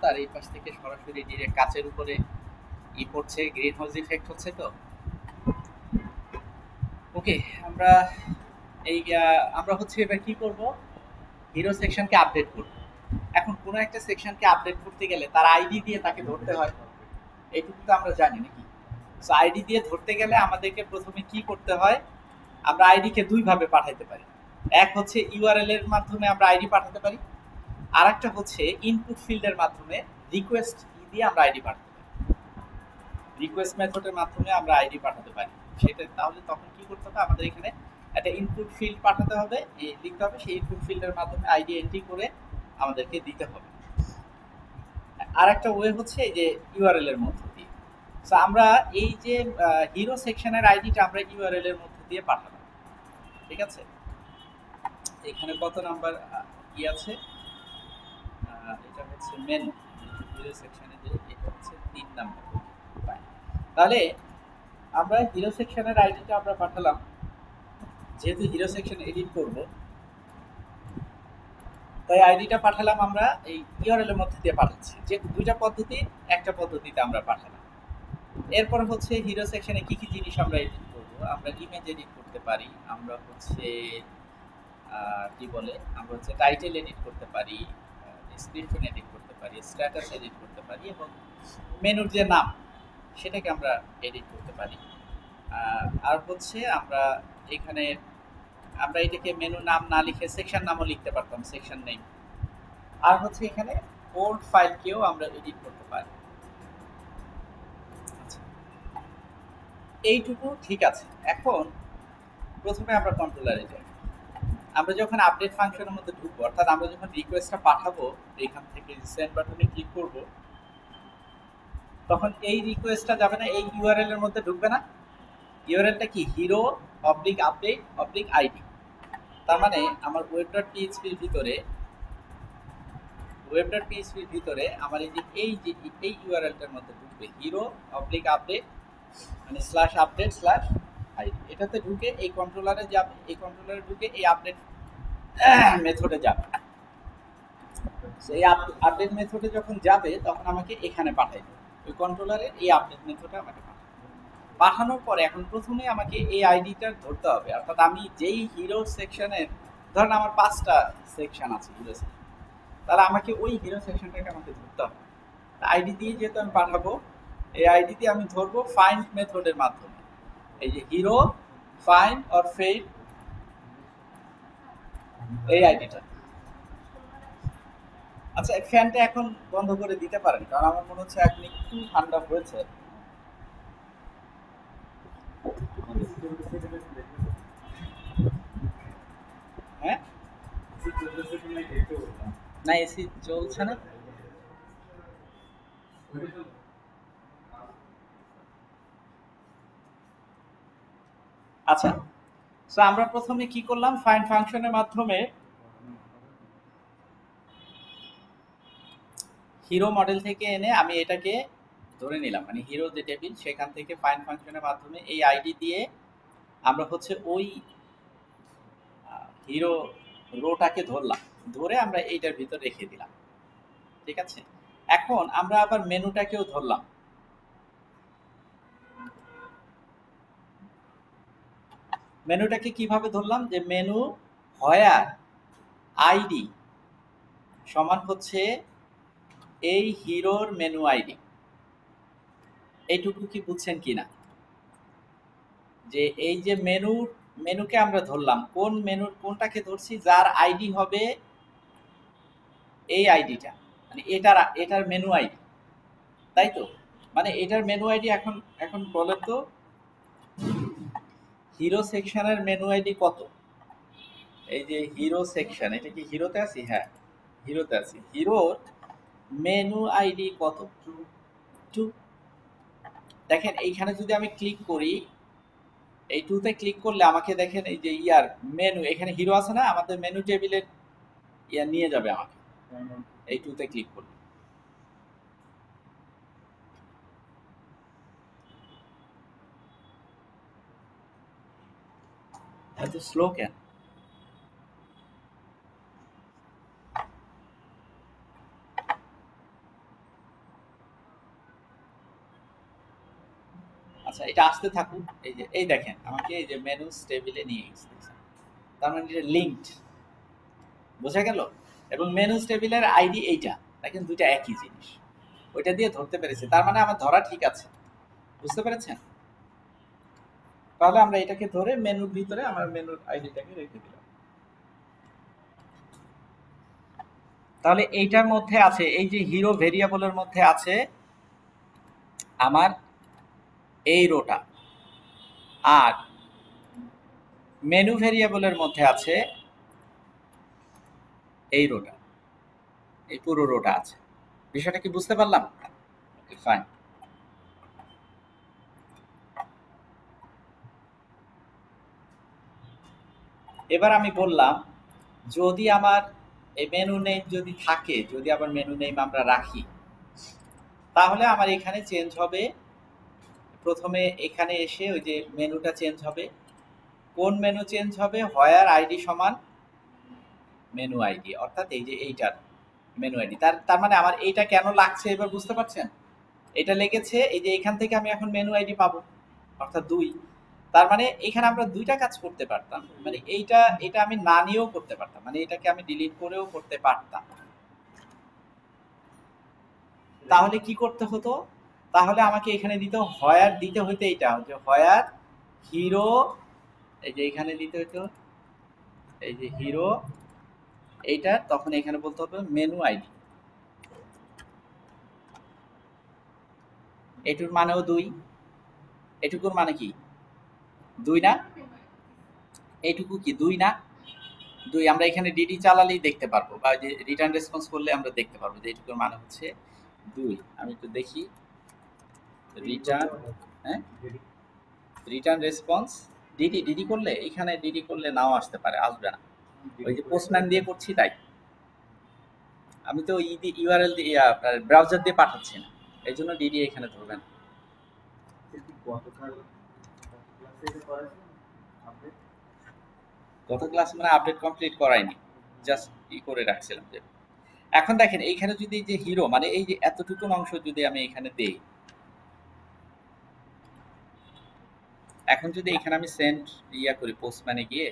আর এই পাশ থেকে সরাসরি ডিরেক্ট কাচের উপরে পড়ছে, গ্রিন হাউস ইফেক্ট হচ্ছে। তো ওকে, আমরা আমরা হচ্ছে এবার কি করব, হিরো সেকশনকে আপডেট করব। এখন কোনো একটা সেকশনকে আপডেট করতে গেলে তার আইডি দিয়ে তাকে ধরতে হয়, এইটুকু তো আমরা জানি নাকি। সো আইডি দিয়ে ধরতে গেলে আমাদেরকে প্রথমে কি করতে হয়, আমরা আইডিকে দুইভাবে পাঠাতে পারি। এক হচ্ছে ইউআরএল এর মাধ্যমে আমরা আইডি পাঠাতে পারি, আর একটা হচ্ছে ইনপুট ফিল্ডের মাধ্যমে রিকোয়েস্ট দিয়ে আমরা আইডি পাঠাতে পারি। রিকোয়েস্ট মেথডের মাধ্যমে আমরা আইডি পাঠাতে পারি। সেটা তাহলে তখন কি করতে হবে, আমাদের এখানে একটা ইনপুট ফিল্ড পাঠাতে হবে, লিখতে হবে, সেই ইনপুট ফিল্ডের মাধ্যমে আইডি এন্ট্রি করে আমাদেরকে দিতে হবে। আর একটা ওয়ে হচ্ছে এই যে ইউআরএল এর মধ্য দিয়ে। সো আমরা এই যে হিরো সেকশনের আইডিটা আমরা ইউআরএল এর মধ্যে দিয়ে পাঠাবো, ঠিক আছে। এখানে কত নাম্বার আছে, এটা হচ্ছে মেন হিরো সেকশনে, যে এটা হচ্ছে 3 নাম্বার। তাহলে আমরা হিরো সেকশনের আইডিটা আমরা পাঠালাম, যেহেতু হিরো সেকশন এডিট করব তাই আইডিটা পাঠালাম আমরা এই ইউআরএল এর মধ্যে দিয়ে পাঠাচ্ছি। যে দুইটা পদ্ধতি, একটা পদ্ধতিতে আমরা পাঠালাম। এরপর হচ্ছে হিরো সেকশনে কি কি জিনিস আমরা এডিট করব, আমরা ইমেজ এডিট করতে পারি, আমরা হচ্ছে কি বলে, আমরা হচ্ছে টাইটেল এডিট করতে পারি, ডেসক্রিপশন এডিট করতে পারি, স্ট্যাটাস এডিট করতে পারি, এবং মেনুর যে নাম সেটাকে আমরা এডিট করতে পারি। আর হচ্ছে আমরা এখানে আমরা এটাকে মেনু নাম না লিখে সেকশন নামও লিখতে পারতাম, সেকশন নেম। আর হচ্ছে এখানে ওল্ড ফাইলকেও আমরা এডিট করতে পারি। আচ্ছা, এইটুকু ঠিক আছে। এখন প্রথমে আমরা কন্ট্রোলারে যাই। আমরা যখন আপডেট ফাংশনের মধ্যে ঢুকবো, অর্থাৎ আমরা যখন রিকোয়েস্টটা পাঠাবো, এখান থেকে সেন্ড বাটনে ক্লিক করব, তখন এই রিকোয়েস্টটা যাবে না, এই ইউআরএল এর মধ্যে ঢুকবে না। ইউআরএলটা কি, hero oblique update oblique ID. তার মানে আমার web.php-র ভিতরে আমার এই ইউআরএলটার মধ্যে ঢুকবে হিরো অবলিক আপডেট, মানে স্ল্যাশ আপডেট স্ল্যাশ আইডি। এটাতে ঢুকে এই কন্ট্রোলারে যাবে, এই কন্ট্রোলারে ঢুকে এই আপডেট মেথডে যাবে। সেই আপডেট মেথডে যখন যাবে তখন আমাকে এখানে পাঠাইবে, ওই কন্ট্রোলারের এই আপডেট মেথডে আমাকে পাঠানোর পরে এখন প্রথমে আমাকে এই আইডিটা ধরতে হবে। অর্থাৎ আমি যেই হিরো সেকশনের, ধরেন আমার 5টা সেকশন আছে হিরো সেকশন, তাহলে আমাকে ওই হিরো সেকশনটাকে আমাকে ধরতে হবে। আইডি দিয়ে যেহেতু আমি পাঠাবো, এই আইডি দিয়ে আমি ধরবো ফাইন্ড মেথডের মাধ্যমে। এই যে হিরো ফাইন্ড অর ফেড, এই আইডিটা। আচ্ছা, ফ্যানটা এখন বন্ধ করে দিতে পারেন, কারণ আমার মনে হচ্ছে এখন একটু ঠান্ডা হয়েছে। হ্যাঁ, না এসি চলছে না। আচ্ছা, সো আমরা প্রথমে কি করলাম, ফাইন্ড ফাংশনের মাধ্যমে হিরো মডেল থেকে এনে আমি এটাকে ধরে নিলাম, মানে হিরো যে টেবিল সেখান থেকে ফাইন্ড ফাংশনের মাধ্যমে এই আইডি দিয়ে আমরা হচ্ছে ওই হিরো রোটাকে ধরলাম, ধরে আমরা এইটার ভিতর রেখে দিলাম, ঠিক আছে। এখন আমরা আবার মেনুটাকেও ধরলাম। মেনুটাকে কিভাবে ধরলাম, যে মেনু হোয়ার আইডি সমান হচ্ছে এই হিরোর মেনু আইডি। এইটুকু কি বুঝছেন কিনা, যে এই যে মেনুকে আমরা ধরলাম, কোন মেনুর কোনটাকে ধরছি, যার আইডি হবে এই আইডিটা, মানে এটার মেনু আইডি, তাই তো। মানে এটার মেনু আইডি এখন এখন বলেন তো, হিরো সেকশনের মেনু আইডি কত। এই যে হিরো সেকশন, এটা কি হিরোতে আছি, হ্যাঁ হিরোতে আছি, হিরোর মেনু আইডি কত, 2। দেখেন এইখানে যদি আমি ক্লিক করি, এই 2-তে ক্লিক করলে আমাকে দেখেন এই যে মেনু, এখানে হিরো আছে না, আমাদের মেনু টেবিলের নিয়ে যাবে আমাকে এই 2-তে ক্লিক করলে। এত স্লো কেন, আচ্ছা, এটা আসতে থাকুক। এই দেখেন আমাকে এই যে মেনু টেবিলে নিয়ে গেছে, তার মানে এটা লিঙ্কড, বোঝা গেল? এবং মেনু টেবিলের আইডি এইটা, দেখেন দুইটা একই জিনিস, ওইটা দিয়ে ধরতে পেরেছি, তার মানে আমার ধরা ঠিক আছে, বুঝতে পেরেছেন? তাহলে আমরা এটাকে ধরে মেনুর ভিতরে আমার মেনুর আইডিটাকে রেখে দিলাম। তাহলে এইটার মধ্যে আছে, এই যে হিরো ভেরিয়েবলের মধ্যে আছে আমার এই রোটা, আর মেনু ভেরিয়েবলের মধ্যে আছে এই রোটা, এই পুরো রোটা আছে। বিষয়টা কি বুঝতে পারলাম? ওকে, ফাইন। এবার আমি বললাম যদি আমার এই মেনু নেম যদি থাকে, যদি আবার মেনু নেম আমরা রাখি, তাহলে আমার এখানে চেঞ্জ হবে, প্রথমে এখানে এসে ওই যে মেনুটা চেঞ্জ হবে। কোন মেনু চেঞ্জ হবে? হোয়ার আইডি সমান মেনু আইডি, অর্থাৎ এই যে এইটার মেনু আইডি। তার মানে আমার এইটা কেন লাগছে এবার বুঝতে পারছেন? এটা লেগেছে এই যে এখান থেকে আমি এখন মেনু আইডি পাবো, অর্থাৎ 2। তার মানে এখানে আমরা দুইটা কাজ করতে পারতাম, মানে এটা আমি না নিয়েও করতে পারতাম, মানে এটাকে আমি ডিলিট করেও করতে পারতাম। তাহলে কি করতে হতো? তাহলে আমাকে এখানে দিতে হইতো এইটা যে হোয়ার হিরো, এই যে এখানে দিতে হইতো এই যে হিরো এইটা, তখন এখানে বলতে হবে মেনু আইডি। এটুর মানেও 2, এটুকুর মানে কি 2 না? এইটুকু কি 2 না? 2 আমরা এখানে ডিডি চালালেই দেখতে পারবো, বা যে রিটার্ন রেসপন্স করলে আমরা দেখতে পারবো যে এইটুকুর মানে হচ্ছে 2। আমি একটু দেখি রিটার্ন, হ্যাঁ রিটার্ন রেসপন্স ডিডি করলে, এখানে ডিডি করলে নাও আসতে পারে, আসবে না, ওই যে পোস্টম্যান দিয়ে করছি তাই। আমি তো ইউআরএল দিয়ে আপনার ব্রাউজার দিয়ে পাঠাচ্ছি না, এই জন্য ডিডি এখানে ধরবেন। গত ক্লাস মানে আপডেট কমপ্লিট করাইনি, জাস্ট করে রাখছিলাম যে। এখন দেখেন এইখানে যদি যে হিরো মানে এই যে এতটুকু অংশ যদি আমি এখানে দেই, এখন যদি এখানে আমি সেন্ড করি পোস্টম্যানে গিয়ে,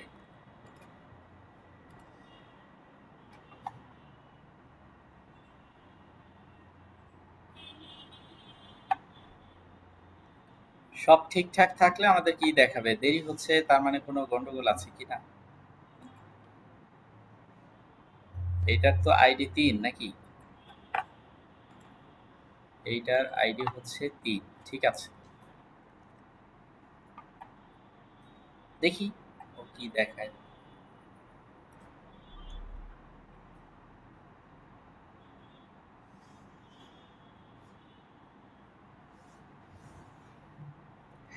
সব ঠিকঠাক থাকলে আমাদের কি দেখাবে? দেরি হচ্ছে, তার মানে কোনো গন্ডগোল আছে কিনা। এইটার তো আইডি 3 নাকি? এইটার আইডি হচ্ছে 3, ঠিক আছে। দেখি ও কি দেখায়।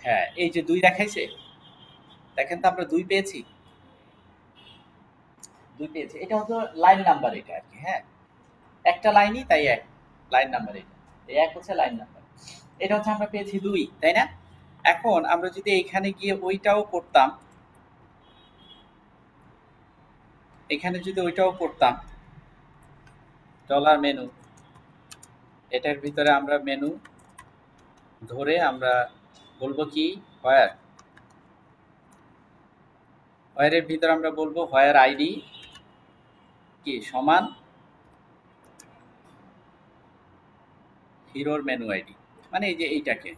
হ্যাঁ, এই যে 2 দেখাইছে, দেখেন তো আমরা 2 পেয়েছি, 2 পেয়েছি। এটা হতো লাইন নাম্বার, এটা আর কি। হ্যাঁ, একটা লাইনই তাই এক লাইন নাম্বার, এটা এই এক হচ্ছে লাইন নাম্বার। এটা হচ্ছে আমরা পেয়েছি 2, তাই না? এখন আমরা যদি এখানে গিয়ে ওইটাও করতাম, এখানে যদি ওইটাও করতাম ডলার মেনু, এটার ভিতরে আমরা মেনু ধরে আমরা বলবো কি হোয়ার, হোয়ারের ভিতরে আমরা বলবো হোয়ার আইডি কি সমান হিরোর মেনু আইডি, মানে এই যে এইটাকে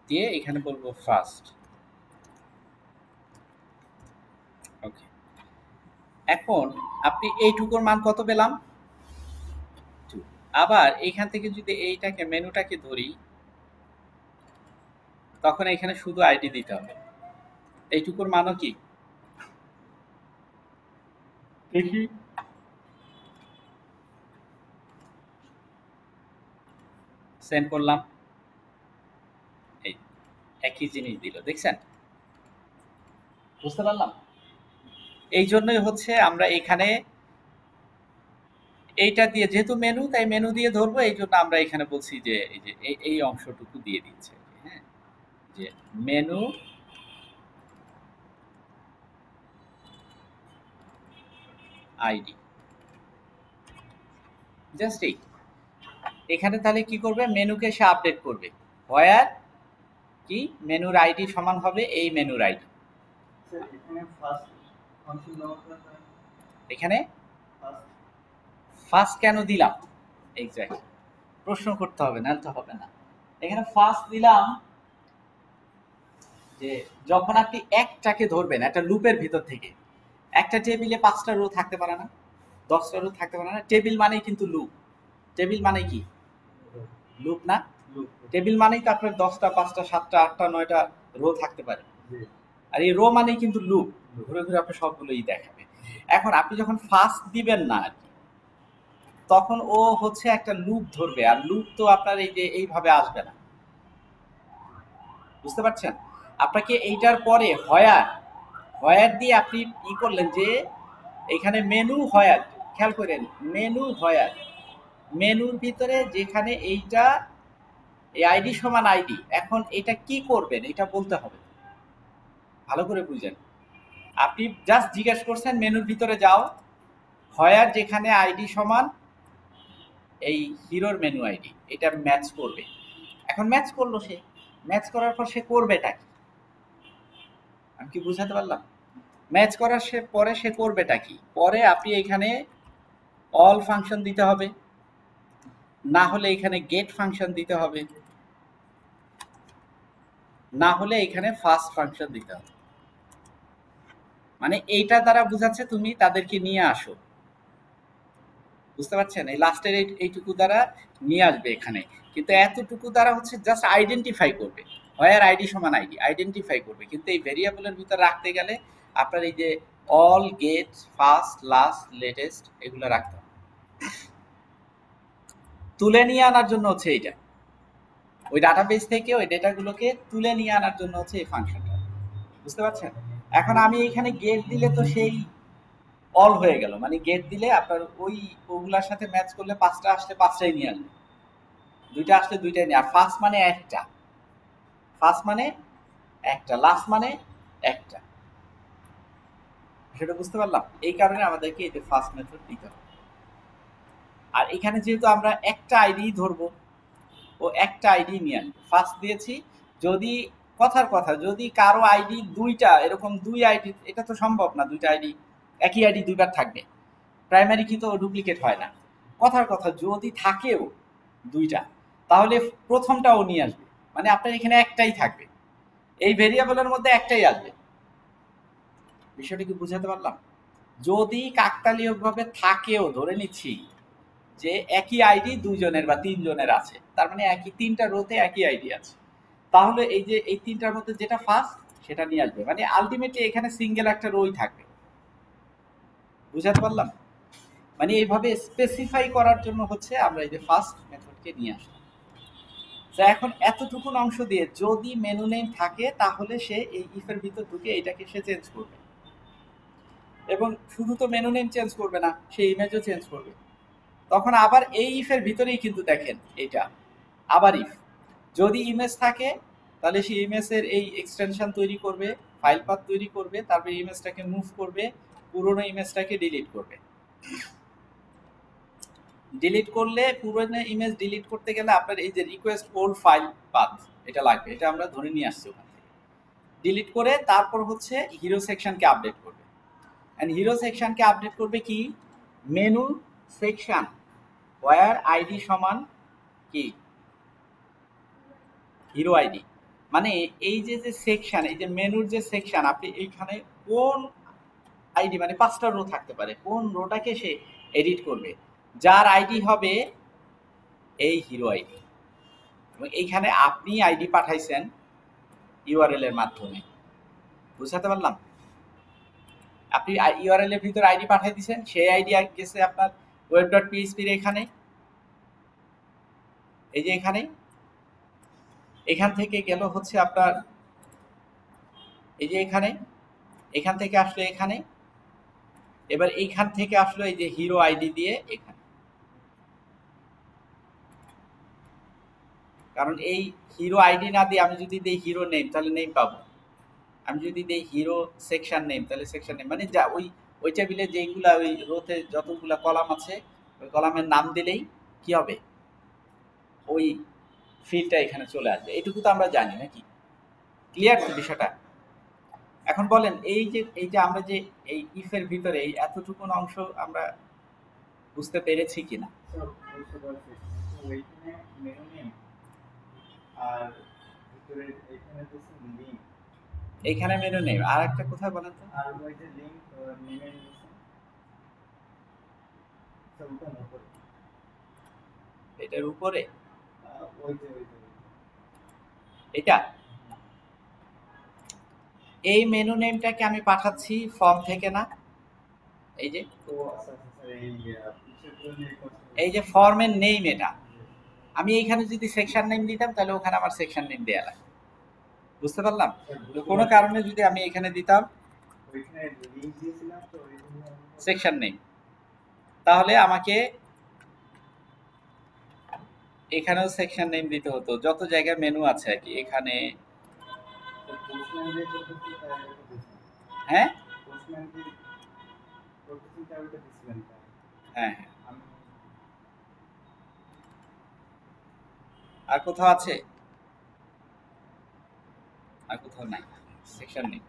দিয়ে এখানে বলবো ফার্স্ট। ওকে, এখন আপনি এইটুকুর মান কত পেলাম? 2। আবার এইখান থেকে যদি এইটাকে মেনুটাকে ধরি, তখন এখানে শুধু আইডি দিতে হবে। এইটুকুর মানও কি দেখি, সেন্ড করলাম, এই একই জিনিস দিল, দেখছেন? বুঝতে পারলাম? এই জন্যই হচ্ছে আমরা এখানে এইটা দিয়ে, যেহেতু মেনু তাই মেনু দিয়ে ধরবো, এই জন্য আমরা এখানে বলছি যে এই যে এই অংশটুকু দিয়ে দিচ্ছে। হ্যাঁ, যে মেনু আইডি, জাস্ট এই এখানে তাহলে কি করবে, মেনুকে সে আপডেট করবে। হোয়ার কি মেনুর আইডি সমান হবে এই মেনুর আইডি। এখানে ফার্স্ট কেন দিলাম, এক্স্যাক্ট প্রশ্ন করতে হবে, না তো হবে না। এখানে ফার্স্ট দিলাম যে যখন আপনি একটাকে ধরবেন একটা লুপের ভিতর থেকে, একটা টেবিলে 5টা রো থাকতে পারে না, 10টা রো থাকতে পারে না। টেবিল মানেই কিন্তু লুপ। টেবিল মানে কি, লুপ না? টেবিল মানেই তো আপনার 10টা 5টা 7টা 8টা 9টা রো থাকতে পারে, আর এই রো মানেই কিন্তু লুপ, ঘুরে ঘুরে আপনি সবগুলোই দেখাবে। এখন আপনি যখন ফার্স্ট দিবেন না আর কি, তখন ও হচ্ছে একটা লুপ ধরবে, আর লুপ তো আপনার এই যে এইভাবে আসবে না, বুঝতে পারছেন? আপনাকে এইটার পরে হোয়ার হোয়ার দিয়ে আপনি ই করলেন যে এখানে মেনু হোয়ার, খেয়াল করেন মেনু হোয়ার, মেনুর ভিতরে যেখানে এইটা এই আইডি সমান আইডি, এখন এটা কি করবেন এটা বলতে হবে, ভালো করে বুঝেন। আপনি জাস্ট জিজ্ঞেস করছেন মেনুর ভিতরে যাও, হোয়ার যেখানে আইডি সমান এই হিরোর মেনু আইডি, এটা ম্যাচ করবে। এখন ম্যাচ করলো, সে ম্যাচ করার পর সে করবেটা কি, আমি কি বুঝাতে পারলাম? ম্যাচ করার পরে সে করবেটা কি, পরে আপনি এখানে অল ফাংশন দিতে হবে, না হলে এখানে গেট ফাংশন দিতে হবে, না হলে এখানে ফার্স্ট ফাংশন দিতে হবে। মানে এইটা দ্বারা বুঝাচ্ছে তুমি তাদেরকে নিয়ে আসো, বুঝতে পারছেন? এই লাস্টের এইটুকু দ্বারা নিয়ে আসবে এখানে, কিন্তু এতটুকু দ্বারা হচ্ছে জাস্ট আইডেন্টিফাই করবে, হোয়ার আইডি সমান আইডি আইডেন্টিফাই করবে। কিন্তু এই ভেরিয়েবলের ভিতর রাখতে গেলে আপনার এই যে all, gate, first, last, latest এগুলো রাখতে হবে। তুলে নিয়ে আনার জন্য হচ্ছে এইটা, ওই ডাটাবেস থেকে ওই ডেটাগুলোকে তুলে নিয়ে আনার জন্য হচ্ছে এই ফাংশনটা, বুঝতে পারছেন? এখন আমি এখানে গেট দিলে তো সেই অল হয়ে গেল, মানে গেট দিলে আপনার ওই ওগুলার সাথে ম্যাচ করলে 5টা আসলে 5টাই নিয়ে আসবে, 2টা আসলে 2টাই নিয়ে। আর ফার্স্ট মানে একটা, ফার্স্ট মানে একটা, লাস্ট মানে একটা, সেটা বুঝতে পারলাম? এই কারণে আমাদেরকে এই যে ফার্স্ট মেথড দিতে হবে। আর এখানে যেহেতু আমরা একটা আইডি ধরবো, ও একটা আইডি নিয়ে আসবে। ফার্স্ট দিয়েছি, যদি কথার কথা যদি কারো আইডি 2টা এরকম 2 আইডি, এটা তো সম্ভব না 2টা আইডি একই আইডি 2বার থাকবে, প্রাইমারি কি তো ডুপ্লিকেট হয় না। কথার কথা যদি থাকেও 2টা, তাহলে প্রথমটাও নিয়ে আসবে, মানে আপনার এখানে একটাই থাকবে, এই ভেরিয়েবলের মধ্যে একটাই আসবে। বিষয়টা কি বুঝাতে পারলাম? যদি কাকতালীয়ভাবে থাকেও, ধরে নিচ্ছি যে একই আইডি 2জনের বা 3জনের আছে, তার মানে একই 3টা রোতে একই আইডি আছে, তাহলে এই যে এই 3টার মধ্যে যেটা ফার্স্ট সেটা নিয়ে আসবে, মানে আলটিমেটলি এখানে সিঙ্গেল একটা রোই থাকবে, বুঝাতে পারলাম? মানে এইভাবে স্পেসিফাই করার জন্য হচ্ছে আমরা এই যে ফার্স্ট মেথডকে নিয়ে আসলাম। তো এখন এতটুকুন অংশ দিয়ে যদি মেনু নেম থাকে, তাহলে সে এই ইফের ভিতর ঢুকে এটাকে সে চেঞ্জ করবে, এবং শুধু তো মেনু নেম চেঞ্জ করবে না, সে ইমেজও চেঞ্জ করবে। তখন আবার এই ইফের ভিতরেই কিন্তু দেখেন এটা আবার ইফ, যদি ইমেজ থাকে তাহলে সেই ইমেজের এই এক্সটেনশন তৈরি করবে, ফাইল পাথ তৈরি করবে, তারপরে ইমেজটাকে মুভ করবে, পুরোনো ইমেজটাকে ডিলিট করবে। ডিলিট করলে পুরোনো ইমেজ ডিলিট করতে গেলে আপনার এই যে রিকোয়েস্ট ওল্ড ফাইল পাথ এটা লাগবে, এটা আমরা ধরে নিয়ে আসছি ওখান থেকে। ডিলিট করে তারপর হচ্ছে হিরো সেকশনকে আপডেট করবে, এন্ড হিরো সেকশনকে আপডেট করবে কি, মেনু সেকশন ওয়্যার আইডি সমান কি হিরো আইডি, মানে এই যে যে সেকশন, এই যে মেনুর যে সেকশন, আপনি এইখানে কোন আইডি, মানে 5টা রো থাকতে পারে, কোন রোটাকে সে এডিট করবে, যার আইডি হবে এই হিরো আইডি, এবং এইখানে আপনি আইডি পাঠাইছেন ইউআরএল এর মাধ্যমে, বুঝাতে পারলাম? আপনি ইউআরএল এর ভিতর আইডি পাঠাই দিয়েছেন, সেই আইডি গেছে আপনার web.php এর এখানে, এই যে এখানে, এখান থেকে গেল হচ্ছে আপনার এই যে এখানে, এখান থেকে আসলো এখানে, এবার এইখান থেকে আসলো এই যে হিরো আইডি দিয়ে এখানে, কারণ এই হিরো আইডি না দিয়ে আমি যদি দিই হিরো নেম তাহলে নেম পাবো, আমি যদি দিই হিরো সেকশন নেম তাহলে সেকশন নেম, মানে যা ওই টেবিলে যেইগুলা ওই রোতে যতগুলা কলাম আছে ওই কলামের নাম দিলেই কি হবে, ওই ফিল্ডটা এখানে চলে আসবে। এইটুকু তো আমরা জানি নাকি? ক্লিয়ার তো বিষয়টা? এখন বলেন এই যে আমরা যে এই ইফের ভিতরে এই এতটুকুন অংশ আমরা বুঝতে পেরেছি কিনা? এইখানে মেনু নেই, আর একটা কোথায় বলেন তো? এটার উপরে এটা এই মেনু নেমটাকে আমি পাঠাচ্ছি ফর্ম থেকে না? এই যে ফর্মের নেম এটা, আমি এইখানে যদি সেকশন নেম দিতাম তাহলে ওখানে আমার সেকশন নেম দেয়া লাগে। বুঝতে পারলাম? কোনো কারণে যদি আমি এখানে দিতাম সেকশন নেম, তাহলে আমাকে এখানেও সেকশন নেম দিতে হতো, যত জায়গায় মেনু আছে আর কি। এখানে হ্যাঁ হ্যাঁ, আর কোথাও আছে? আর কোথাও নাই, সেকশন নেই।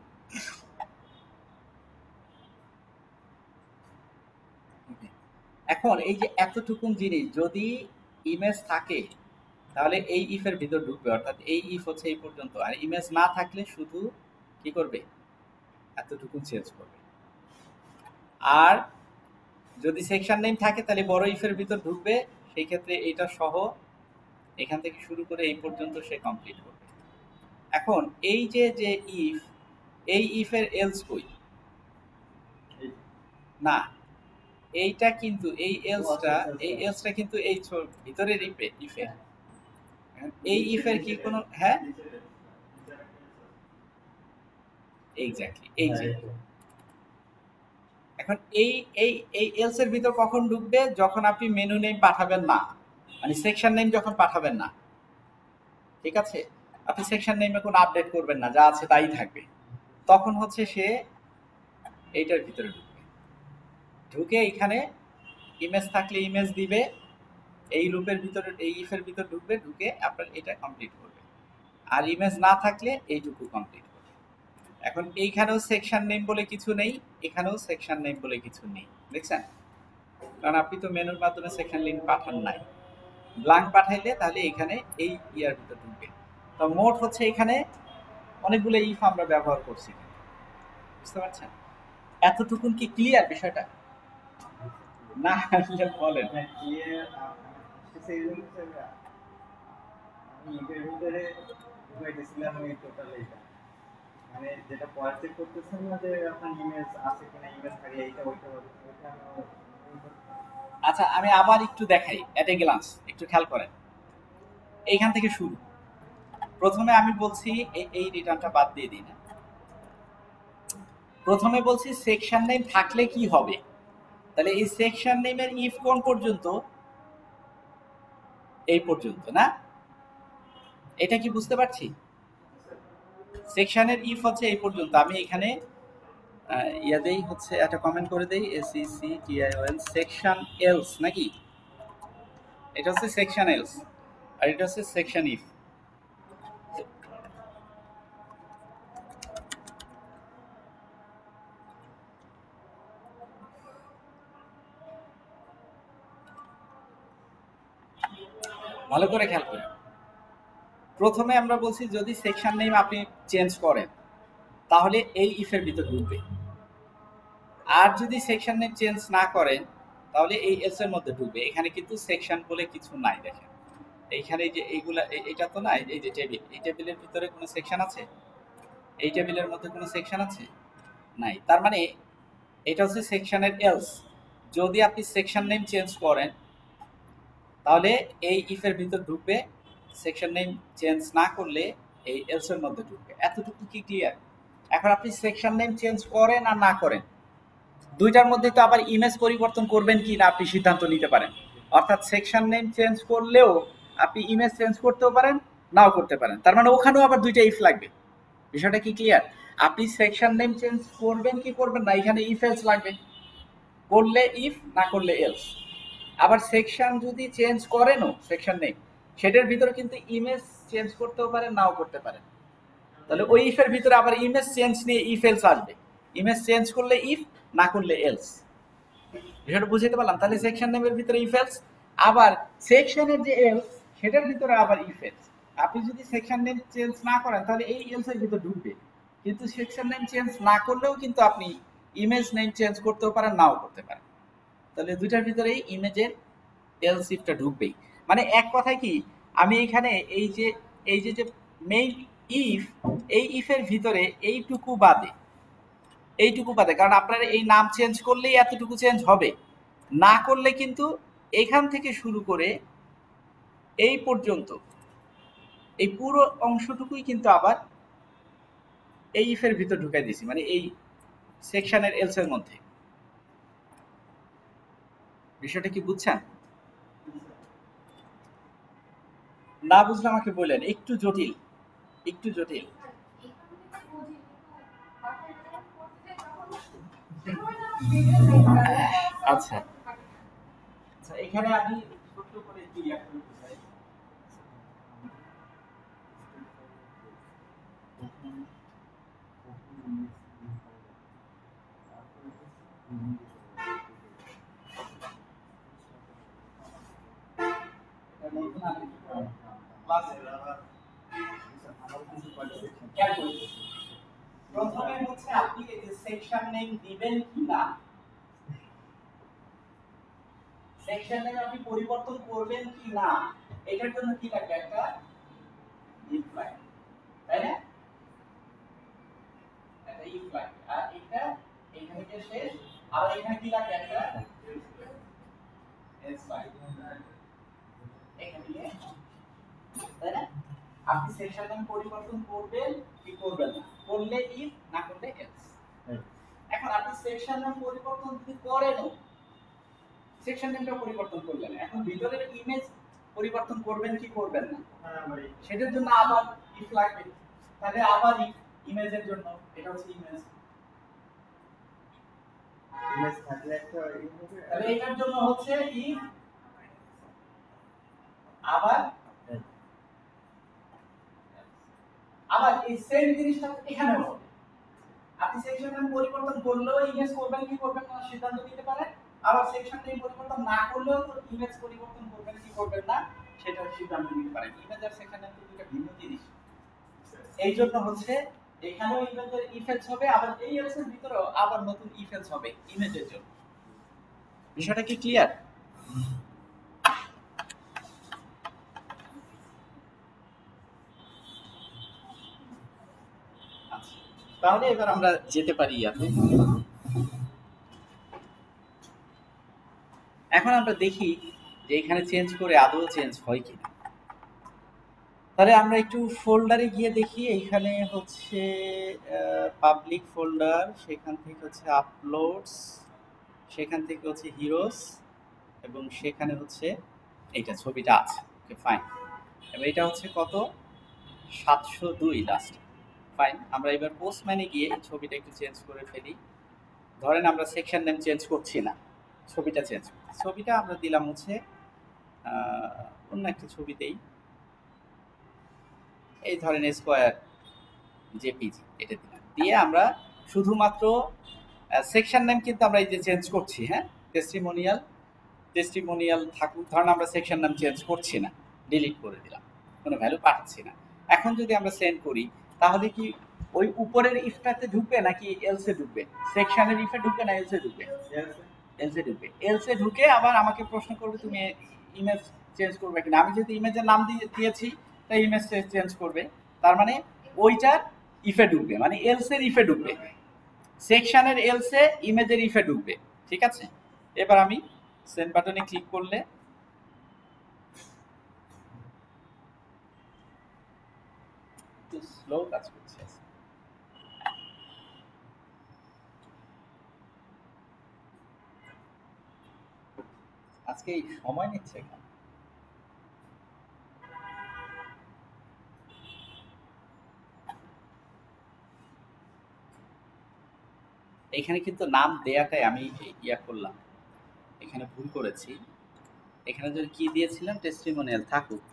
এখন এই যে এতটুকুন জিনিস যদি ইমেজ থাকে তাহলে এই ইফের ভিতর ঢুকবে, অর্থাৎ এই ইফ হচ্ছে এই পর্যন্ত, আর ইমেজ না থাকলে শুধু কি করবে, এতটুকুন চেঞ্জ করবে। আর যদি সেকশন নেম থাকে তাহলে বড় ইফের ভিতর ঢুকবে, সেই ক্ষেত্রে এটা সহ এখান থেকে শুরু করে এই পর্যন্ত সে কমপ্লিট করবে। এখন এই যে যে ইফ, এই ইফের এলস কই? না, এইটা কিন্তু এই এলসটা কিন্তু এই ভিতরের ইফের, এই ইফের কি কোনো, হ্যাঁ এক্স্যাক্টলি, এই যে এখন এই এই এই এলস এর ভিতর কখন ঢুকবে? যখন আপনি মেনু নেম পাঠাবেন না, মানে সেকশন নেম যখন পাঠাবেন না, ঠিক আছে? আপনি সেকশন নেমে কোনো আপডেট করবেন না, যা আছে তাই থাকবে, তখন হচ্ছে সে এইটার ভিতরে ঢুকবে। ঢুকে এখানে ইমেজ থাকলে ইমেজ দিবে, এই লুপের ভিতরে এই ইফের ভিতর ঢুকবে, ঢুকে আপনার এটা কমপ্লিট করবে। আর ইমেজ না থাকলে এইটুকু কমপ্লিট করবে। এখন এইখানেও সেকশন নেম বলে কিছু নেই, এখানেও সেকশন নেম বলে কিছু নেই, দেখছেন? কারণ আপনি তো মেনুর মাধ্যমে সেকশন লিঙ্ক পাঠান নাই। ব্ল্যাঙ্ক পাঠাইলে তাহলে এখানে এই ইয়ার ভিতর ঢুকবে। তো মোট হচ্ছে এখানে অনেকগুলো ইফ আমরা ব্যবহার করছি, বুঝতে পারছেন? এতটুকুন কি ক্লিয়ার বিষয়টা? না আসলে বলেন। আচ্ছা, আমি আবার একটু দেখাই এট এ গ্লান্স, একটু খেয়াল করেন। এইখান থেকে শুরু। প্রথমে আমি বলছি এই রিটার্নটা বাদ দিয়ে দিই না। প্রথমে বলছি সেকশন নেম থাকলে কি হবে, তাহলে এই সেকশন নেমের ইফ কোন পর্যন্ত? এই পর্যন্ত না? এটা কি বুঝতে পারছি? সেকশনের ইফ হচ্ছে এই পর্যন্ত। আমি এখানে ইয়াদেই হচ্ছে একটা কমেন্ট করে দেই, SECTION সেকশন এলস নাকি? এটা হচ্ছে সেকশন এলস, আর এটা হচ্ছে সেকশন ইফ। ভালো করে খেয়াল করেন। প্রথমে আমরা বলছি যদি সেকশন নেম আপনি চেঞ্জ করেন তাহলে এই ইফের ভিতর ঢুকবে, আর যদি সেকশন নেম চেঞ্জ না করেন তাহলে এই এলস এর মধ্যে ঢুকবে। এখানে কিন্তু সেকশন বলে কিছু নাই, দেখেন এইখানে যে এইগুলা, এটা তো নাই। এই যে টেবিল, এই টেবিলের ভিতরে কোনো সেকশন আছে? এই টেবিলের মধ্যে কোনো সেকশন আছে? নাই। তার মানে এটা হচ্ছে সেকশনের এলস। যদি আপনি সেকশন নেম চেঞ্জ করেন তাহলে এই ইফের ভিতর ঢুকবে, সেকশন নেম চেঞ্জ না করলে এই এলস এর মধ্যে ঢুকবে। এতটুকু কি ক্লিয়ার? এখন আপনি সেকশন নেম চেঞ্জ করেন আর না করেন, দুইটার মধ্যে তো আবার ইমেজ পরিবর্তন করবেন কি না আপনি সিদ্ধান্ত নিতে পারেন। অর্থাৎ সেকশন নেম চেঞ্জ করলেও আপনি ইমেজ চেঞ্জ করতেও পারেন, নাও করতে পারেন। তার মানে ওখানেও আবার দুইটা ইফ লাগবে। বিষয়টা কি ক্লিয়ার? আপনি সেকশন নেম চেঞ্জ করবেন কি করবেন না, এখানে ইফ এলস লাগবে। করলে ইফ, না করলে এলস। আবার সেকশন যদি চেঞ্জ করেনও সেকশন নেই, সেটার ভিতরে কিন্তু ইমেজ চেঞ্জ করতেও পারেন, নাও করতে পারেন। তাহলে ওই ইফের ভিতরে আবার ইমেজ চেঞ্জ নিয়ে ইফ এলস আসবে। ইমেজ চেঞ্জ করলে ইফ, না করলে এলস। বিষয়টা বুঝতে পারলাম? তাহলে সেকশন নেমের ভিতরে ইফ এলস, আবার সেকশনের যে এলস সেটার ভিতরে আবার ইফ এলস। আপনি যদি সেকশন নেম চেঞ্জ না করেন তাহলে এই এলস এর ভিতরে ঢুকবে, কিন্তু সেকশন নেম চেঞ্জ না করলেও কিন্তু আপনি ইমেজ নেম চেঞ্জ করতেও পারেন, নাও করতে পারেন। তাহলে দুইটার ভিতরেই ইমেজের এলস ইফটা ঢুকবেই। মানে এক কথায় কি, আমি এখানে এই যে মেইন ইফ, এই ইফের ভিতরে এইটুকু বাদে, কারণ আপনার এই নাম চেঞ্জ করলেই এতটুকু চেঞ্জ হবে, না করলে কিন্তু এখান থেকে শুরু করে এই পর্যন্ত এই পুরো অংশটুকুই কিন্তু আবার এই ইফের ভিতর ঢুকাই দিছি, মানে এই সেকশনের এলস এর মধ্যে। বিষয়টা কি বুঝছেন? না বুঝলে আমাকে বললেন, একটু জটিল, একটু জটিল। আচ্ছা আচ্ছা, এখানে আমি ছোট্ট করে ক্লিয়ার করে বোঝাই। প্রথমে হচ্ছে আপনি এই যে সেকশন নেম দিবেন কি না, সেকশন নেম আপনি পরিবর্তন করবেন কি না, এটার জন্য কি লাগবে? একটা ইফ লাগবে, তাই না? একটা ইফ লাগবে, আর এটা এইখানে যে শেষ, আর এখানে কি লাগবে? একটা এলস লাগবে এখানে নিয়ে, তাই না? আপনি সেকশন নেম পরিবর্তন করবেন কি করবেন না, করলে ইফ, না করলে এলস। এখন আপনি সেকশন নেম পরিবর্তন যদি করেনও, সেকশন নেমটা পরিবর্তন করলেন, এখন ভিতরের ইমেজ পরিবর্তন করবেন কি করবেন না, সেটার জন্য আবার ইফ লাগবে। তাহলে আবার ইফ, ইমেজের জন্য এটা হচ্ছে ইমেজ, ইমেজ থাকলে একটা ইফ হবে, তাহলে এটার জন্য হচ্ছে ইফ, আবার আবার এই সেম জিনিসটা এখানেও হবে। আপনি সেকশন নেম পরিবর্তন করলেও ইমেজ করবেন কি করবেন না সিদ্ধান্ত নিতে পারেন, আবার সেকশন নেম পরিবর্তন না করলেও তো ইমেজ পরিবর্তন করবেন কি করবেন না সেটা সিদ্ধান্ত নিতে পারেন। ইমেজ আর সেকশন নেম দুটো ভিন্ন জিনিস। এই জন্য হচ্ছে এখানেও ইমেজের ইফেক্টস হবে, আবার এই এলস এর ভিতরেও আবার নতুন ইফেক্টস হবে ইমেজের জন্য। বিষয়টা কি ক্লিয়ার? আচ্ছা, তাহলে এবার আমরা যেতে পারি ইয়াতে। এখন আমরা দেখি যে এখানে চেঞ্জ করে আদৌ চেঞ্জ হয় কিনা। তাহলে আমরা একটু ফোল্ডারে গিয়ে দেখি, এইখানে হচ্ছে পাবলিক ফোল্ডার, সেখান থেকে হচ্ছে আপলোডস, সেখান থেকে হচ্ছে হিরোস, এবং সেখানে হচ্ছে এইটা ছবিটা আছে। Okay fine. এবার এটা হচ্ছে কত? 702 লাস্ট। ফাইন। আমরা এবার পোস্টম্যানে গিয়ে এই ছবিটা একটু চেঞ্জ করে ফেলি। ধরেন আমরা সেকশন নেম চেঞ্জ করছি না, ছবিটা চেঞ্জ করছি। ছবিটা আমরা দিলাম হচ্ছে অন্য একটা ছবিতেই, এই ধরেন স্কোয়ার জেপিজি, এটা দিলাম। দিয়ে আমরা শুধুমাত্র সেকশন নেম কিন্তু আমরা এই যে চেঞ্জ করছি, হ্যাঁ, টেস্টিমোনিয়াল, টেস্টিমোনিয়াল থাকুক, ধরেন আমরা সেকশন নাম চেঞ্জ করছি না, ডিলিট করে দিলাম, কোনো ভ্যালু পাঠাচ্ছি না। এখন যদি আমরা সেন্ড করি তাহলে কি ওই উপরের ইফটাতে ঢুকবে নাকি এলসে ঢুকবে? সেকশনের ইফে ঢুকবে না এলসে ঢুকবে? এলসে ঢুকবে। এলসে ঢুকে আবার আমাকে প্রশ্ন করবে তুমি ইমেজ চেঞ্জ করবে কিনা। আমি যেহেতু ইমেজের নাম দিয়েছি তাই ইমেজ চেঞ্জ করবে, তার মানে ওইটার ইফে ঢুকবে, মানে এলসের ইফে ঢুকবে, সেকশনের এলসে ইমেজের ইফে ঢুকবে। ঠিক আছে, এবার আমি সেন্ড বাটনে ক্লিক করলে একটু স্লো কাজ করছে। আজকে এই সময় নিচ্ছে কেন? এখানে কিন্তু নাম দেয়াটাই আমি ইয়া করলাম, এখানে ভুল করেছি। এখানে যদি কি দিয়েছিলাম টেস্টিমোনিয়াল থাকুক,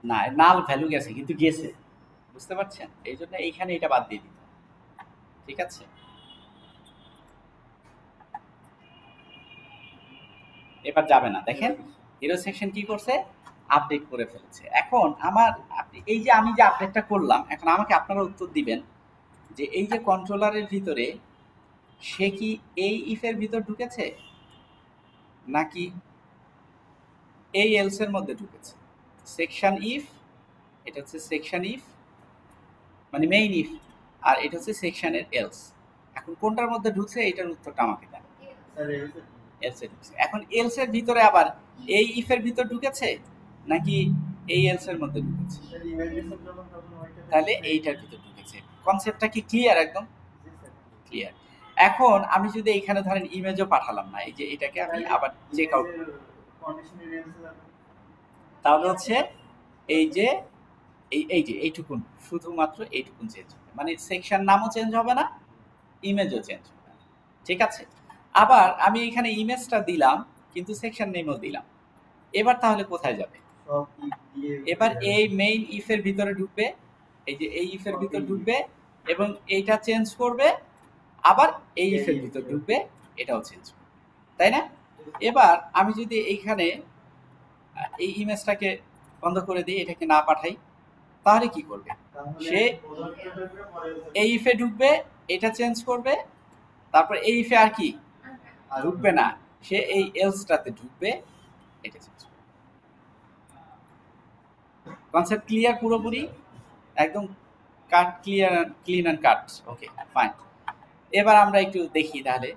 না নাল ভ্যালু গেছে কিন্তু গেছে, বুঝতে পারছেন? এই জন্য এইখানে এটা বাদ দিয়ে দিতে, ঠিক আছে? এবার যাবে না, দেখেন হিরো সেকশন কি করছে, আপডেট করে ফেলেছে। এখন আমার এই যে আমি যে আপডেটটা করলাম, এখন আমাকে আপনারা উত্তর দিবেন যে এই যে কন্ট্রোলারের ভিতরে সে কি এই ইফের ভিতর ঢুকেছে নাকি এই এলস এর মধ্যে ঢুকেছে। সেকশন ইফ, এটা হচ্ছে সেকশন ইফ মানে মেইন ইফ, আর এটা হচ্ছে সেকশনের এলস। এখন কোনটার মধ্যে ঢুকছে এটার উত্তরটা আমাকে দেন। এলস এ ঢুকছে। এখন এলস এর ভিতরে আবার এই ইফের ভিতর ঢুকেছে নাকি এই এলস এর মধ্যে ঢুকেছে? তাহলে এইটার ভিতর ঢুকেছে। কনসেপ্টটা কি ক্লিয়ার? একদম ক্লিয়ার। এখন আমি যদি এখানে ধরেন ইমেজও পাঠালাম না, এই যে এটাকে আমি আবার চেক আউট, তাহলে হচ্ছে এই যে এই যে এইটুকুন, শুধুমাত্র এইটুকুন চেঞ্জ হবে, মানে সেকশন নামও চেঞ্জ হবে না, ইমেজও চেঞ্জ হবে না, ঠিক আছে? আবার আমি এখানে ইমেজটা দিলাম কিন্তু সেকশন নেমও দিলাম, এবার তাহলে কোথায় যাবে? এবার এই মেইন ইফের ভিতরে ঢুকবে, এই যে এই ইফের ভিতর ঢুকবে এবং এইটা চেঞ্জ করবে, আবার এই ইফের ভিতর ঢুকবে, এটাও চেঞ্জ করবে, তাই না? এবার আমি যদি এইখানে এই ইমেজটাকে বন্ধ করে দিই, এটাকে না পাঠাই, তাহলে কি করবে? সে এই ইফে ঢুকবে, এটা চেঞ্জ করবে, তারপর এই ইফে আর কি ঢুকবে না, সে এই এলসটাতে ঢুকবে, এটা চেঞ্জ করবে। কনসেপ্ট ক্লিয়ার পুরোপুরি? একদম কাট clear, clean and cut. Okay fine. এবার আমরা একটু দেখি তাহলে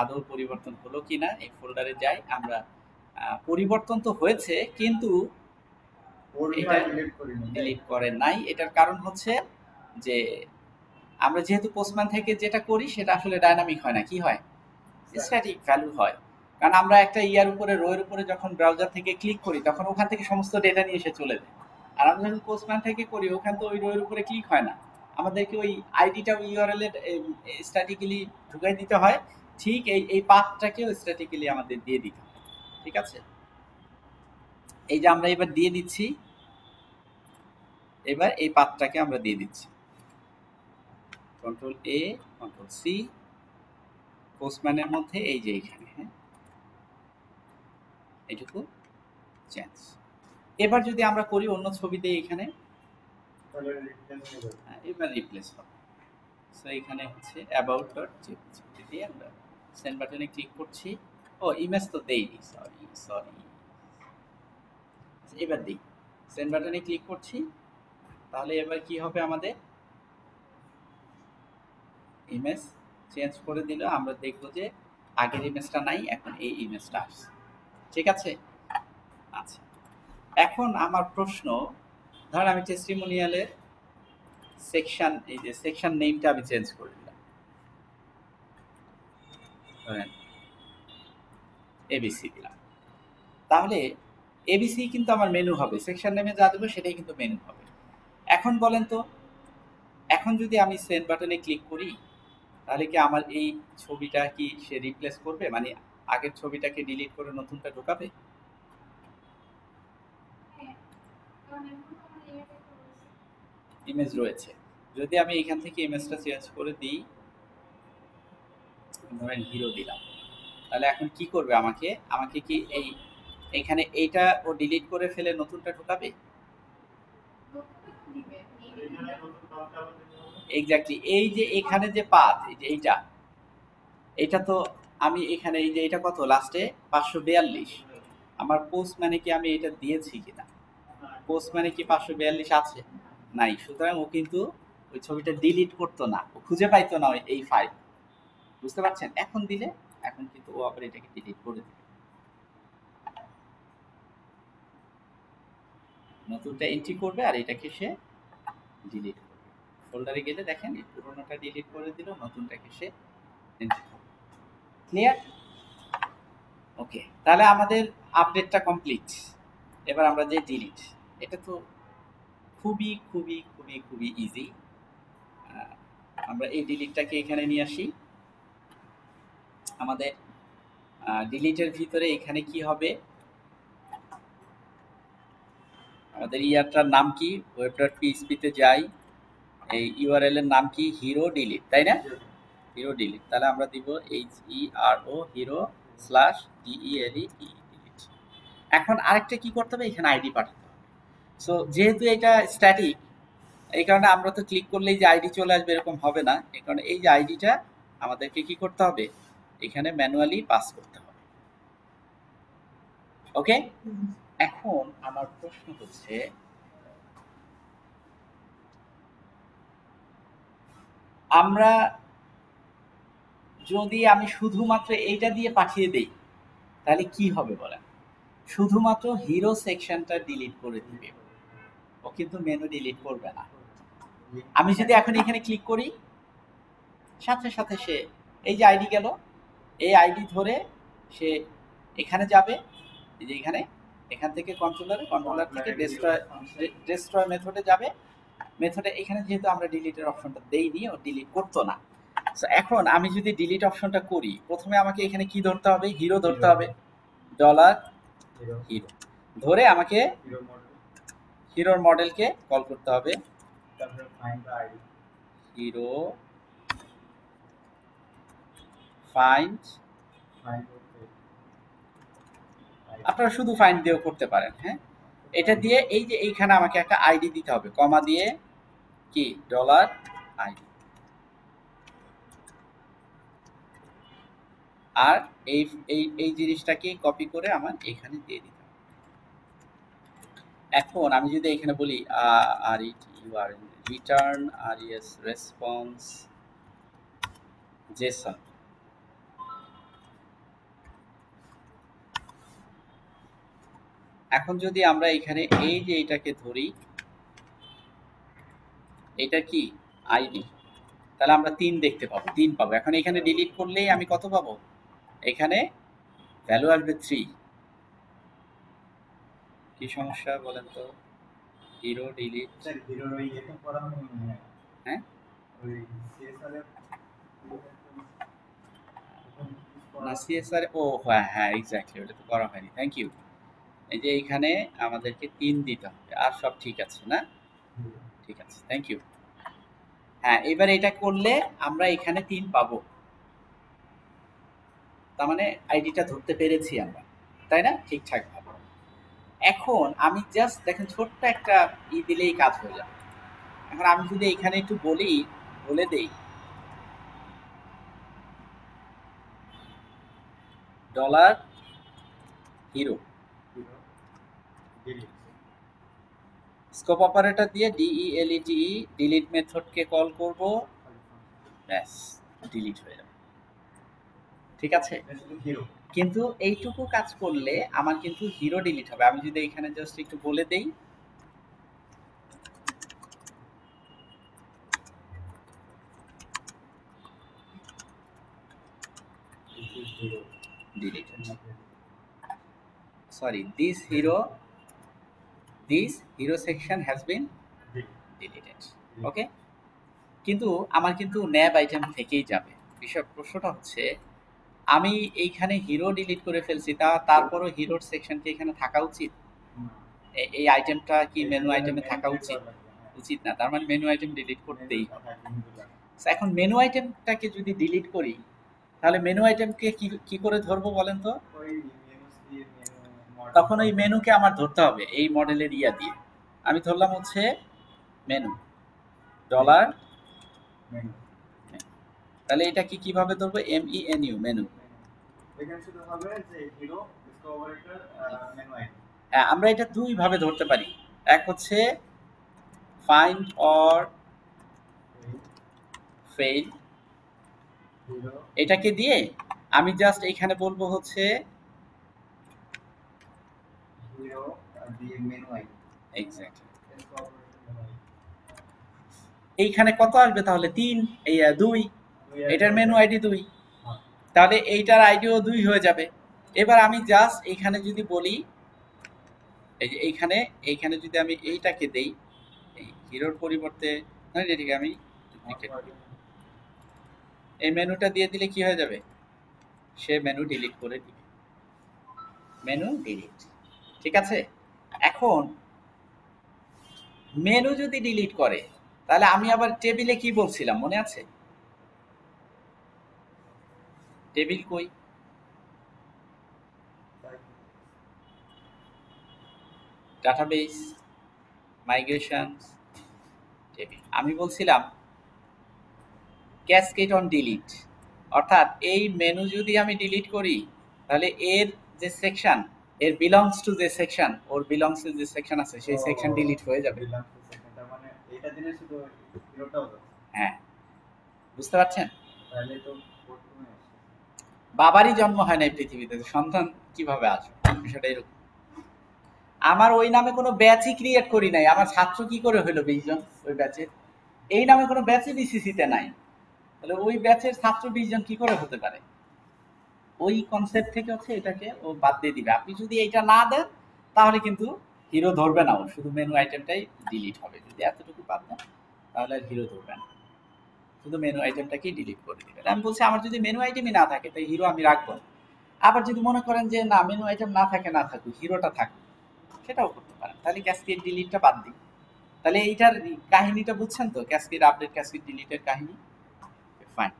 আদৌ পরিবর্তন হলো কিনা। এই ফোল্ডারে যাই আমরা। পরিবর্তন তো হয়েছে কিন্তু ডিলিট করে নাই। এটার কারণ হচ্ছে যে আমরা যেহেতু পোস্টম্যান থেকে যেটা করি সেটা আসলে ডাইনামিক হয় না, কি হয়? স্ট্যাটিক ভ্যালু হয়। কারণ আমরা একটা ইয়ার উপরে রোয়ের উপরে যখন ব্রাউজার থেকে ক্লিক করি তখন ওখান থেকে সমস্ত ডেটা নিয়ে এসে চলে যায়। আর আমরা যখন পোস্টম্যান থেকে করি ওখান তো ওই রোয়ের উপরে ক্লিক হয় না, আমাদেরকে ওই আইডিটা ইউআরএল এর স্ট্যাটিক্যালি ঢুকাই দিতে হয়, ঠিক এই পাথটাকেও স্ট্যাটিক্যালি আমাদের দিয়ে দিতে হয়, ঠিক আছে? এই যে আমরা এবার দিয়ে দিচ্ছি, এবার এই পাথটাকে আমরা দিয়ে দিচ্ছি, কন্ট্রোল এ কন্ট্রোল সি, পোস্টম্যানের মধ্যে এই যে এখানে, হ্যাঁ এইটুকু চেঞ্জ। এবার যদি আমরা করি অন্য ছবিতে এখানে, এবার রিপ্লেস হবে। সো এখানে হচ্ছে অ্যাবাউট ডট জেপিজি দিয়ে আমরা সেন্ড বাটনে ক্লিক করছি। ও ইমেজ তো দেইনি, সরি। এবার দিই, সেন্ড বাটনে ক্লিক করছি, তাহলে এবার কি হবে, আমাদের ইমেজ চেঞ্জ করে দিল। আমরা দেখব যে আগের ইমেজটা নাই, এখন এই ইমেজটা আসছে, ঠিক আছে? আচ্ছা, এখন আমার প্রশ্ন, ধর আমি টেস্টিমোনিয়ালের সেকশন, এই যে সেকশন নেমটা আমি চেঞ্জ করে দিলাম, ধরেন এবিসি দিলাম, তাহলে এবিসি কিন্তু আমার মেনু হবে, সেকশন নেমে যা দেবো সেটাই কিন্তু মেনু হবে। এখন বলেন তো, এখন যদি আমি সেন্ড বাটনে ক্লিক করি তাহলে কি আমার এই ছবিটা কি সে রিপ্লেস করবে, মানে আগের ছবিটাকে ডিলিট করে নতুনটা ঢোকাবে? ইমেজ রয়েছে, যদি আমি এখান থেকে ইমেজটা চেঞ্জ করে দিই, ধরেন হিরো দিলাম, তাহলে এখন কি করবে, আমাকে কি এইখানে এইটা ও ডিলিট করে ফেলে নতুনটা ঢোকাবে? এক্স্যাক্টলি। এই যে এখানে যে পাথ, এই যে এইটা তো আমি এখানে, এই যে এটা কত লাস্টে 542, আমার পোস্ট মানে কি আমি এটা দিয়েছি কিনা, পোস্ট মানে কি 542 আছে? নাই। সুতরাং ও কিন্তু ওই ছবিটা ডিলিট করতো না, ও খুঁজে পাইতো না এই ফাইল, বুঝতে পারছেন? এখন দিলে এখন কিন্তু ও আবার এটাকে ডিলিট করে দিবে, নতুনটা এন্ট্রি করবে আর এটাকে সে ডিলিট করবে। ফোল্ডারে গেলে দেখেন এই পুরোনোটা ডিলিট করে দিল, নতুনটাকে সে এন্ট্রি করবে। ক্লিয়ার? ওকে, তাহলে আমাদের আপডেটটা কমপ্লিট। এবার আমরা যে ডিলিট, এটা তো খুবই খুবই খুবই খুবই ইজি। আমরা এই ডিলিটটাকে এখানে নিয়ে আসি, আমাদের ডিলিটের ভিতরে এখানে কি হবে, আমাদের ইয়ারটার নাম কি, web.php তে যাই, এই ইউআরএল এর নাম কি, হিরো ডিলিট, তাই না? হিরো ডিলিট, তাহলে আমরা দিব HERO hero slash DELE delete. এখন আরেকটা কি করতে হবে, এখানে আইডি পাঠাতে হবে। সো যেহেতু এটা স্ট্যাটিক, এই কারণে আমরা তো ক্লিক করলেই যে আইডি চলে আসবে এরকম হবে না, এই কারণে এই যে আইডিটা আমাদেরকে কি করতে হবে, এখানে ম্যানুয়ালি পাস করতে হবে। ওকে, এখন আমার প্রশ্ন হচ্ছে, আমরা যদি আমি শুধুমাত্র এইটা দিয়ে পাঠিয়ে দেই তাহলে কি হবে বলেন? শুধুমাত্র হিরো সেকশনটা ডিলিট করে দিবে, ও কিন্তু মেনু ডিলিট করবে না। আমি যদি এখন এখানে ক্লিক করি, সাথে সাথে সে এই যে আইডি গেল, এই আইডি ধরে সে এখানে যাবে, এই যে এখানে, এখান থেকে কন্ট্রোলার থেকে ডেস্ট্রয় মেথডে যাবে। মেথডে এখানে যেহেতু আমরা ডিলিটের অপশনটা দেইনি, ও ডিলিট করতো না। সো এখন আমি যদি ডিলিট অপশনটা করি, প্রথমে আমাকে এখানে কি ধরতে হবে, হিরো ধরতে হবে, ডলার হিরো ধরে আমাকে হিরোর মডেলকে কল করতে হবে, হিরো ফাইন্ড, আপনারা শুধু ফাইন্ড দিয়েও করতে পারেন। হ্যাঁ, এটা দিয়ে এই যে এইখানে আমাকে একটা আইডি দিতে হবে, কমা দিয়ে কি ডলার আইডি, আর এই এই এই জিনিসটাকে কপি করে আমার এখানে দিয়ে দিতে হবে। এখন আমি যদি এখানে বলি রিটার্ন res রেসপন্স জেসন, এখন যদি আমরা এখানে এই যে এটাকে ধরি, এটা কি আইডি, তাহলে আমরা 3 দেখতে পাবো, 3 পাবো। এখন এখানে ডিলিট করলেই আমি কত পাবো, এখানে ভ্যালু আসবে 3। কি সমস্যা বলেন তো, হিরো ডিলিট, হ্যাঁ না সিএসআর, ও হ্যাঁ হ্যাঁ এক্স্যাক্টলি, ওটা তো করা হয়নি, থ্যাংক ইউ। এই যে এইখানে আমাদেরকে 3 দিতে হবে, আর সব ঠিক আছে না? ঠিক আছে, থ্যাংক ইউ। হ্যাঁ, এবার এটা করলে আমরা এখানে 3 পাবো, তার মানে আইডিটা ধরতে পেরেছি আমরা, তাই না? ঠিকঠাক ভাবে। এখন আমি জাস্ট দেখেন ছোট্ট একটা দিলেই কাজ হয়ে যাবে। এখন আমি যদি এখানে একটু বলে দেই ডলার হিরো, স্কোপ অপারেটর দিয়ে DELETE ডিলিট মেথডকে কল করব, ব্যাস ডিলিট হয়ে যাবে। ঠিক আছে, কিন্তু এইটুকু কাজ করলে আমার কিন্তু হিরো ডিলিট হবে। আমি যদি এখানে জাস্ট একটু বলে দেই deleted, sorry, this hero section has been deleted, ওকে। কিন্তু আমার কিন্তু ন্যাব আইটেম থেকেই যাবে। প্রশ্নটা হচ্ছে, আমি এইখানে হিরো ডিলিট করে ফেলছি, তারপরও হিরোর সেকশন কি এখানে থাকা উচিত? এই আইটেমটা কি মেনু আইটেমে থাকা উচিত না, তার মানে মেনু আইটেম ডিলিট করতেই হবে। এখন মেনু আইটেমটাকে যদি ডিলিট করি, তাহলে মেনু আইটেমকে কি করে ধরবো বলেন তো? তখন ওই মেনুকে আমার ধরতে হবে এই মডেলের ইয়া দিয়ে। আমি ধরলাম হচ্ছে মেনু, ডলার মেনু, তাহলে এটা কিভাবে ধরবো, MENU মেনু। হ্যাঁ, আমরা এটা 2 ভাবে ধরতে পারি। এক হচ্ছে ফাইন্ড অর ফেইল, এটাকে দিয়ে আমি জাস্ট এখানে বলবো হচ্ছে এইখানে কত আসবে তাহলে, 3, এই 2, এটার মেনু আইডি 2, তাহলে এইটার আইডিও 2 হয়ে যাবে। এবার আমি জাস্ট এইখানে যদি বলি, এই যে এইখানে যদি আমি এইটাকে দেই, এই হিরোর পরিবর্তে এটাকে আমি এই মেনুটা দিয়ে দিলে কি হয়ে যাবে, সে মেনু ডিলিট করে দিবে। মেনু ডিলিট, ঠিক আছে। এখন মেনু যদি ডিলিট করে তাহলে আমি আবার টেবিলে কি বলছিলাম মনে আছে? টেবিল কই? Database, migration, table. আমি বলছিলাম ক্যাসকেড অন ডিলিট, অর্থাৎ এই মেনু যদি আমি ডিলিট করি তাহলে এর যে সেকশন, এর বিলংস টু যে সেকশন, ওর বিলংস টু যে সেকশন আছে সেই সেকশন ডিলিট হয়ে যাবে। মানে এটা দিলে শুধু হিরোটাও যাবে। হ্যাঁ, বুঝতে পারছেন? তাহলে তো প্রথমে বাবারই জন্ম হয় নাই পৃথিবীতে, সন্তান কিভাবে আসবে? বিষয়টা এরকম। আমার ওই নামে কোনো ব্যাচই ক্রিয়েট করি নাই, আমার ছাত্র কি করে হইলো 20 জন ওই ব্যাচের? এই নামে কোনো ব্যাচই বিসিসিতে নাই, তাহলে ওই ব্যাচের ছাত্র 20 জন কি করে হতে পারে? ওই কনসেপ্ট থেকে হচ্ছে এটাকে ও বাদ দিয়ে দিবে। আপনি যদি এইটা না দেন তাহলে কিন্তু হিরো ধরবে না, ও শুধু মেনু আইটেমটাই ডিলিট হবে। যদি এতটুকু বাদ দেন তাহলে আর হিরো ধরবে না, শুধু মেনু আইটেমটাকেই ডিলিট করে দিবে। আমি বলছি আমার যদি মেনু আইটেমই না থাকে তাই হিরো আমি রাখবো। আবার যদি মনে করেন যে না মেনু আইটেম না থাকে, না থাকুক, হিরোটা থাকুক, সেটাও করতে পারেন। তাহলে ক্যাসকেড ডিলিটটা বাদ দিই। তাহলে এইটার কাহিনীটা বুঝছেন তো, ক্যাসকেড আপডেট ক্যাসকেড ডিলিটের কাহিনী? ফাইন।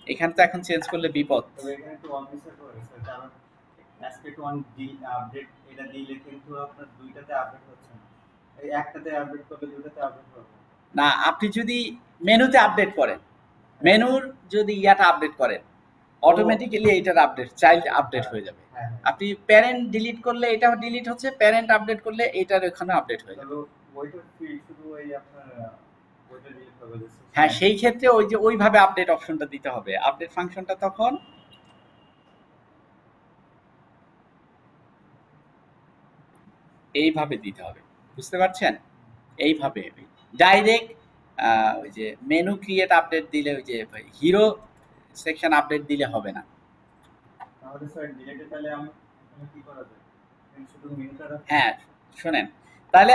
এখানে তো এখন চেঞ্জ করলে বিপদ। তবে এখানে একটু ওয়ান মিস করে স্যার, কারণ অ্যাসপেক্ট ওয়ান ডি আপডেট এটা দিলে কিন্তু আপনার দুইটাতে আপডেট হচ্ছে না, এই একটাতে আপডেট করলে দুইটাতে আপডেট হবে না, আপনি যদি মেনুতে আপডেট করেন, মেনুর যদি ইয়াটা আপডেট করেন, অটোমেটিক্যালি এইটার আপডেট চাইল্ড আপডেট হয়ে যাবে। আপনি প্যারেন্ট ডিলিট করলে এটাও ডিলিট হচ্ছে, প্যারেন্ট আপডেট করলে এটার ওখানে আপডেট হয়ে যাবে। ওইটার ফিল্ড শুধু ওই আপনার ওইটা ডিলিট হবে। হ্যাঁ, সেই ক্ষেত্রে ওই যে ওইভাবে আপডেট অপশনটা দিতে হবে, আপডেট ফাংশনটা তখন এইভাবে দিতে হবে, বুঝতে পারছেন? এইভাবে ডাইরেক্ট ওই যে মেনু ক্রিয়েট আপডেট দিলে, ওই যে হিরো সেকশন আপডেট দিলে হবে না। তাহলে স্যার ডিলিটে তাহলে আমি কি করা যায়? শুধু মেনুটা হ্যাঁ, শোনেন, তাহলে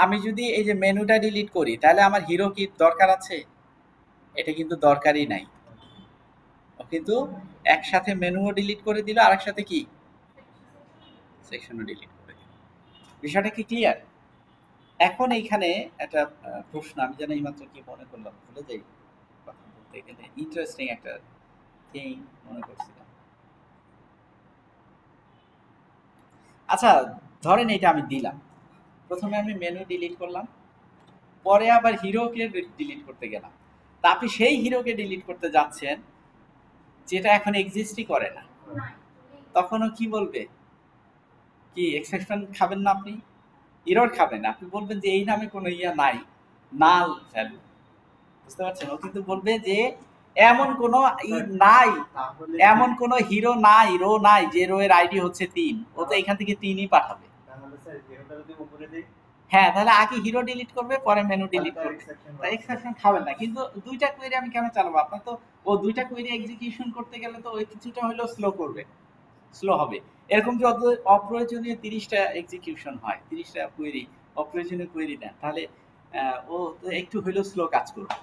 আমি যদি এই যে মেনুটা ডিলিট করি তাহলে আমার হিরো কি দরকার আছে? এটা কিন্তু দরকারই নাই। ও কিন্তু একসাথে মেনুও ডিলিট করে দিল আর একসাথে কি সেকশনও ডিলিট করে দিল। বিষয়টা কি ক্লিয়ার? এখন এইখানে একটা প্রশ্ন আমি যেন এইমাত্র কি মনে করলাম, ভুলে যাই কথা বলতে গেলে, ইন্টারেস্টিং একটা থিং মনে করছিলাম। আচ্ছা, ধরেন এটা আমি দিলাম, প্রথমে আমি মেনু ডিলিট করলাম, পরে আবার হিরোকে ডিলিট করতে গেলাম। তা আপনি সেই হিরোকে ডিলিট করতে যাচ্ছেন যেটা এখন এক্সিস্টই করে না, তখনও কি বলবে? কি এক্সেপশন খাবেন না আপনি? এরর খাবেন না, আপনি বলবেন যে এই নামে কোনো ইয়া নাই, নাল ভ্যালু। বুঝতে পারছেন? ও কিন্তু বলবে যে এমন কোনো নাই, এমন কোনো হিরো নাই, রো নাই যে রো এর আইডি হচ্ছে 3, ও তো এখান থেকে 3ই পাঠাবে। তাহলে স্যার হিরোটা যদি উপরে দেই, হ্যাঁ, তাহলে আগে হিরো ডিলিট করবে পরে মেনু ডিলিট করবে, তাই এক্সেপশন খাবেন না। কিন্তু দুইটা কোয়েরি আমি কেন চালাবো? আপনার তো ও দুইটা কোয়েরি এক্সিকিউশন করতে গেলে তো ওই কিছুটা হলেও স্লো করবে, স্লো হবে। এরকম যে অপ্রয়োজনীয় 30টা এক্সিকিউশন হয়, 30টা কোয়েরি, অপ্রয়োজনীয় কোয়েরি দেন, তাহলে ও তো একটু হলেও স্লো কাজ করবে।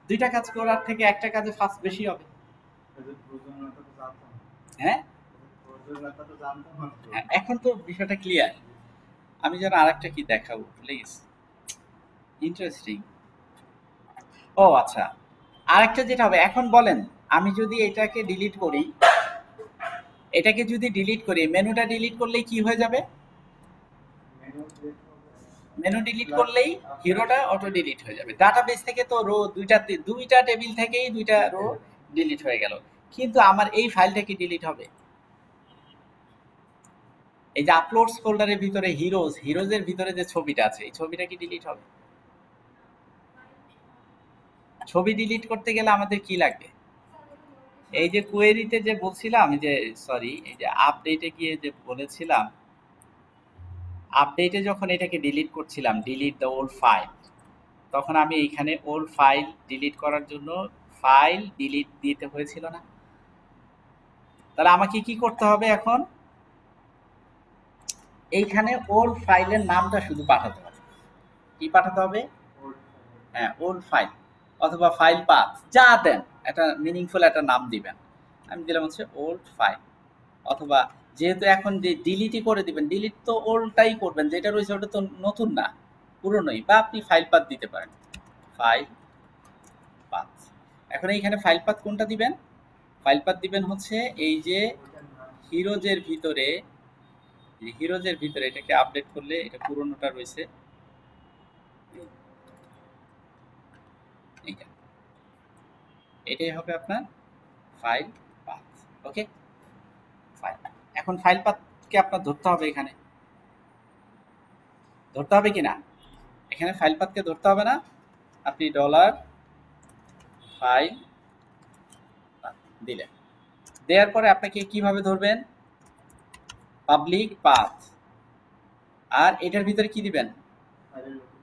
দুইটা কাজ করার থেকে একটা কাজে ফাস্ট বেশি হবে। হ্যাঁ, এখন তো বিষয়টা ক্লিয়ার। আমি যেন আরেকটা কি দেখাবো প্লিজ, ইন্টারেস্টিং। ও আচ্ছা, আরেকটা যেটা হবে, এখন বলেন আমি যদি এটাকে ডিলিট করি, এটাকে যদি ডিলিট করি, মেনুটা ডিলিট করলেই কি হয়ে যাবে? মেনু ডিলিট করলেই হিরোটা অটো ডিলিট হয়ে যাবে। ডাটাবেস থেকে তো রো দুইটা টেবিল থেকেই দুইটা রো ডিলিট হয়ে গেল, কিন্তু আমার এই ফাইলটা কি ডিলিট হবে? এই যে আপলোডস ফোল্ডারের ভিতরে হিরোজের ভিতরে যে ছবিটা আছে, এই ছবিটা কি ডিলিট হবে? ছবি ডিলিট করতে গেলে আমাদের কি লাগবে? এই যে কোয়েরিতে যে বলছিলাম, যে সরি, এই যে আপডেটে গিয়ে যে বলেছিলাম, আপডেটে যখন এটাকে ডিলিট করছিলাম, ডিলিট দ্য ওল্ড ফাইল, তখন আমি এইখানে ওল্ড ফাইল ডিলিট করার জন্য ফাইল ডিলিট দিতে হয়েছিল না? তাহলে আমাকে কি করতে হবে এখন? এইখানে ওল্ড ফাইলের নামটা শুধু পাঠাতে হবে। কি পাঠাতে হবে? হ্যাঁ, ওল্ড ফাইল অথবা ফাইল পাথ যা দেন, একটা মিনিংফুল একটা নাম দিবেন। আমি দিলাম হচ্ছে ওল্ড ফাইল, অথবা যেহেতু এখন যে ডিলিটই করে দিবেন, ডিলিট তো ওল্ডটাই করবেন, যেটা রয়েছে ওটা তো নতুন না, পুরনোই। বা আপনি ফাইল পাথ দিতে পারেন, ফাইল পাথ। এখন এইখানে ফাইল পাথ কোনটা দিবেন? ফাইল পাথ দিবেন হচ্ছে এই যে ওইটার নাম হিরোজের ভিতরে, হিরোজের ভিতরে এটাকে আপডেট করলে এটা পুরনোটা রয়েছে এইটা, এটাই হবে আপনার ফাইল পাথ। ওকে, ফাইল। এখন ফাইল পাথকে আপনার ধরতে হবে, এখানে ধরতে হবে কিনা? এখানে ফাইল পাথকে ধরতে হবে না? আপনি ডলার ফাইল দিলেন, দেওয়ার পরে আপনাকে কিভাবে ধরবেন? Public path. আর এটার ভিতরে কি দিবেন? ফাইলের লোকেশন